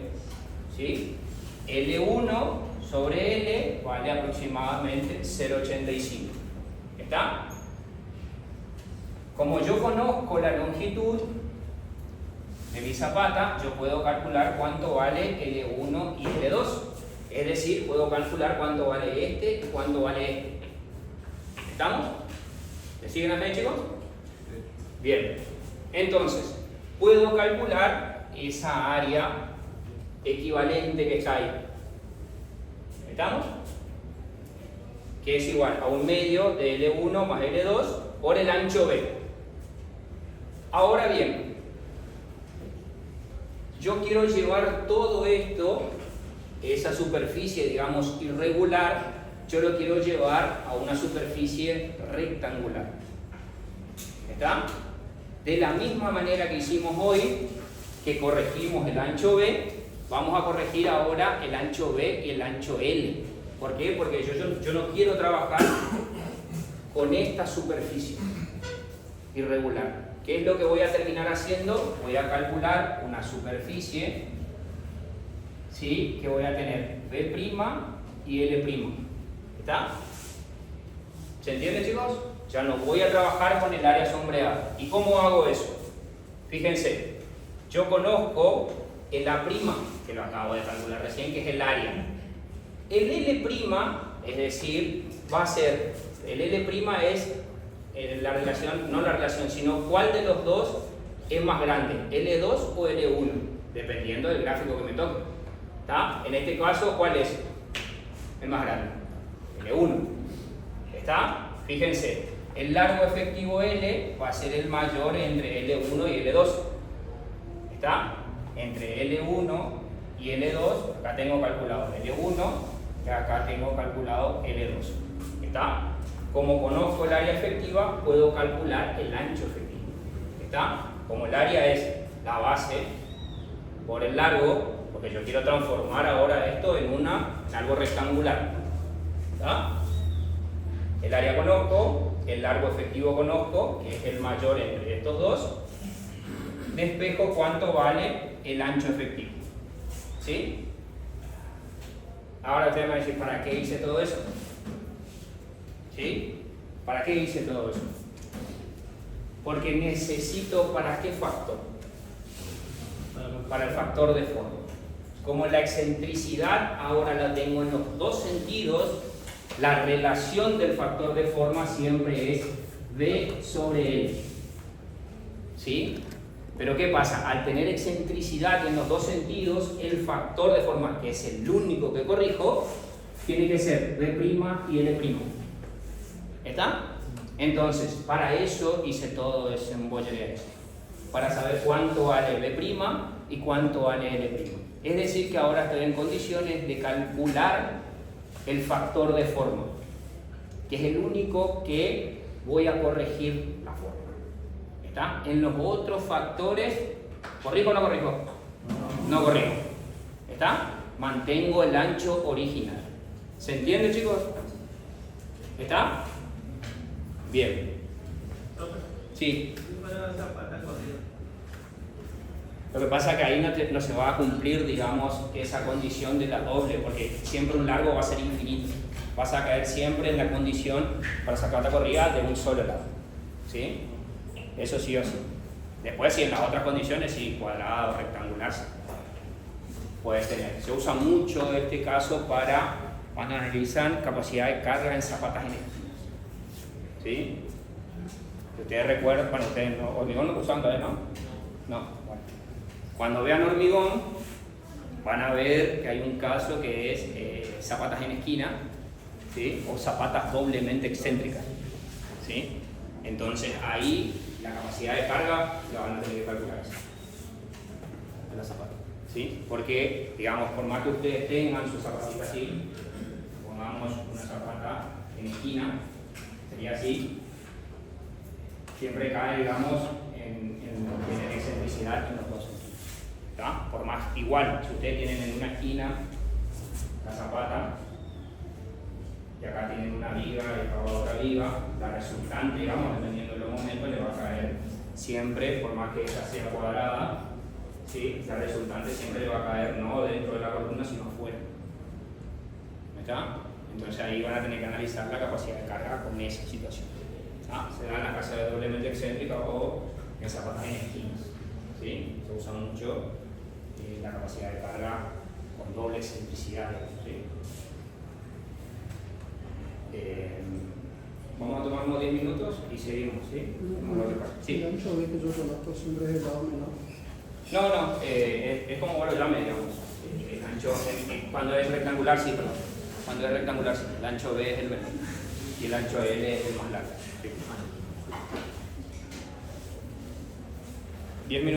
¿Sí? L1 sobre L vale aproximadamente 0,85. ¿Está? Como yo conozco la longitud de mi zapata, yo puedo calcular cuánto vale L1 y L2. Es decir, puedo calcular cuánto vale este y cuánto vale este. ¿Estamos? ¿Me siguen hasta ahí, chicos? Bien. Entonces, puedo calcular esa área equivalente que está ahí. ¿Estamos? Que es igual a un medio de L1 más L2 por el ancho B. Ahora bien, yo quiero llevar todo esto, esa superficie, digamos, irregular, yo lo quiero llevar a una superficie rectangular. ¿Está? De la misma manera que hicimos hoy, que corregimos el ancho B, vamos a corregir ahora el ancho B y el ancho L. ¿Por qué? Porque yo no quiero trabajar con esta superficie irregular. ¿Qué es lo que voy a terminar haciendo? Voy a calcular una superficie, ¿sí?, que voy a tener B' y L'. ¿Está? ¿Se entiende, chicos? Ya no voy a trabajar con el área sombreada. ¿Y cómo hago eso? Fíjense, yo conozco el A', que lo acabo de calcular recién, que es el área. El L', es decir, va a ser, el L' es la relación, no la relación, sino cuál de los dos es más grande, L2 o L1, dependiendo del gráfico que me toque. ¿Está? En este caso, ¿cuál es el más grande? L1. ¿Está? Fíjense, el largo efectivo L va a ser el mayor entre L1 y L2. ¿Está? Entre L1 y L2, acá tengo calculado L1 y acá tengo calculado L2. ¿Está? Como conozco el área efectiva, puedo calcular el ancho efectivo. ¿Está? Como el área es la base por el largo, porque yo quiero transformar ahora esto en algo rectangular. ¿Está? El área conozco, el largo efectivo conozco, que es el mayor entre estos dos. Despejo cuánto vale el ancho efectivo. ¿Sí? Ahora ustedes me van a decir, ¿para qué hice todo eso? ¿Sí? ¿Para qué hice todo eso? Porque necesito, ¿para qué factor? Para el factor de forma. Como la excentricidad ahora la tengo en los dos sentidos, la relación del factor de forma siempre es V sobre L. ¿Sí? Pero ¿qué pasa? Al tener excentricidad en los dos sentidos, el factor de forma, que es el único que corrijo, tiene que ser V' y L'. ¿Está? Entonces, para eso hice todo ese embollería, para saber cuánto vale V' y cuánto vale L'. Es decir, que ahora estoy en condiciones de calcular el factor de forma, que es el único que voy a corregir la forma. ¿Está? En los otros factores, ¿corrijo o no corrijo? No corrijo. ¿Está? Mantengo el ancho original. ¿Se entiende, chicos? ¿Está? Bien. Sí. Lo que pasa es que ahí no se va a cumplir, digamos, esa condición de la doble, porque siempre un largo va a ser infinito. Vas a caer siempre en la condición para sacar la corrida de un solo lado. ¿Sí? Eso sí o sí. Después, si en las otras condiciones, sí, cuadrado, rectangular, puedes tener. Se usa mucho este caso para cuando analizan capacidad de carga en zapatas en esquinas. ¿Sí? Ustedes recuerdan, bueno, ustedes no, hormigón no usan todavía, ¿no? No, bueno. Cuando vean hormigón, van a ver que hay un caso que es zapatas en esquina, ¿sí? O zapatas doblemente excéntricas, ¿sí? Entonces ahí la capacidad de carga la van a tener que calcular en la zapata, ¿sí? Porque, digamos, por más que ustedes tengan su zapatita así, pongamos una zapata en esquina, sería así, siempre cae, digamos, en excentricidad en los dos sentidos. ¿Está? Por más, igual, si ustedes tienen en una esquina la zapata, y acá tienen una viga y acá otra viga, la resultante, digamos, dependiendo de los momentos, le va a caer siempre, por más que ella sea cuadrada, ¿sí? La resultante siempre le va a caer no dentro de la columna, sino afuera. ¿Está? Entonces ahí van a tener que analizar la capacidad de carga con esa situación. ¿Ah? Se da en la casa de doblemente excéntrica o en zapatas en esquinas. ¿Sí? Se usa mucho la capacidad de carga con doble excentricidad. ¿Sí? Vamos a tomar unos 10 minutos y seguimos. ¿Sí? Sí. El ancho ve que yo conozco siempre es el lado menor. No, es como vos lo llames, digamos. El ancho, cuando es rectangular, sí, perdón. Cuando es rectangular, sí. El ancho B es el menor y el ancho L es el más largo. Sí. 10 minutos.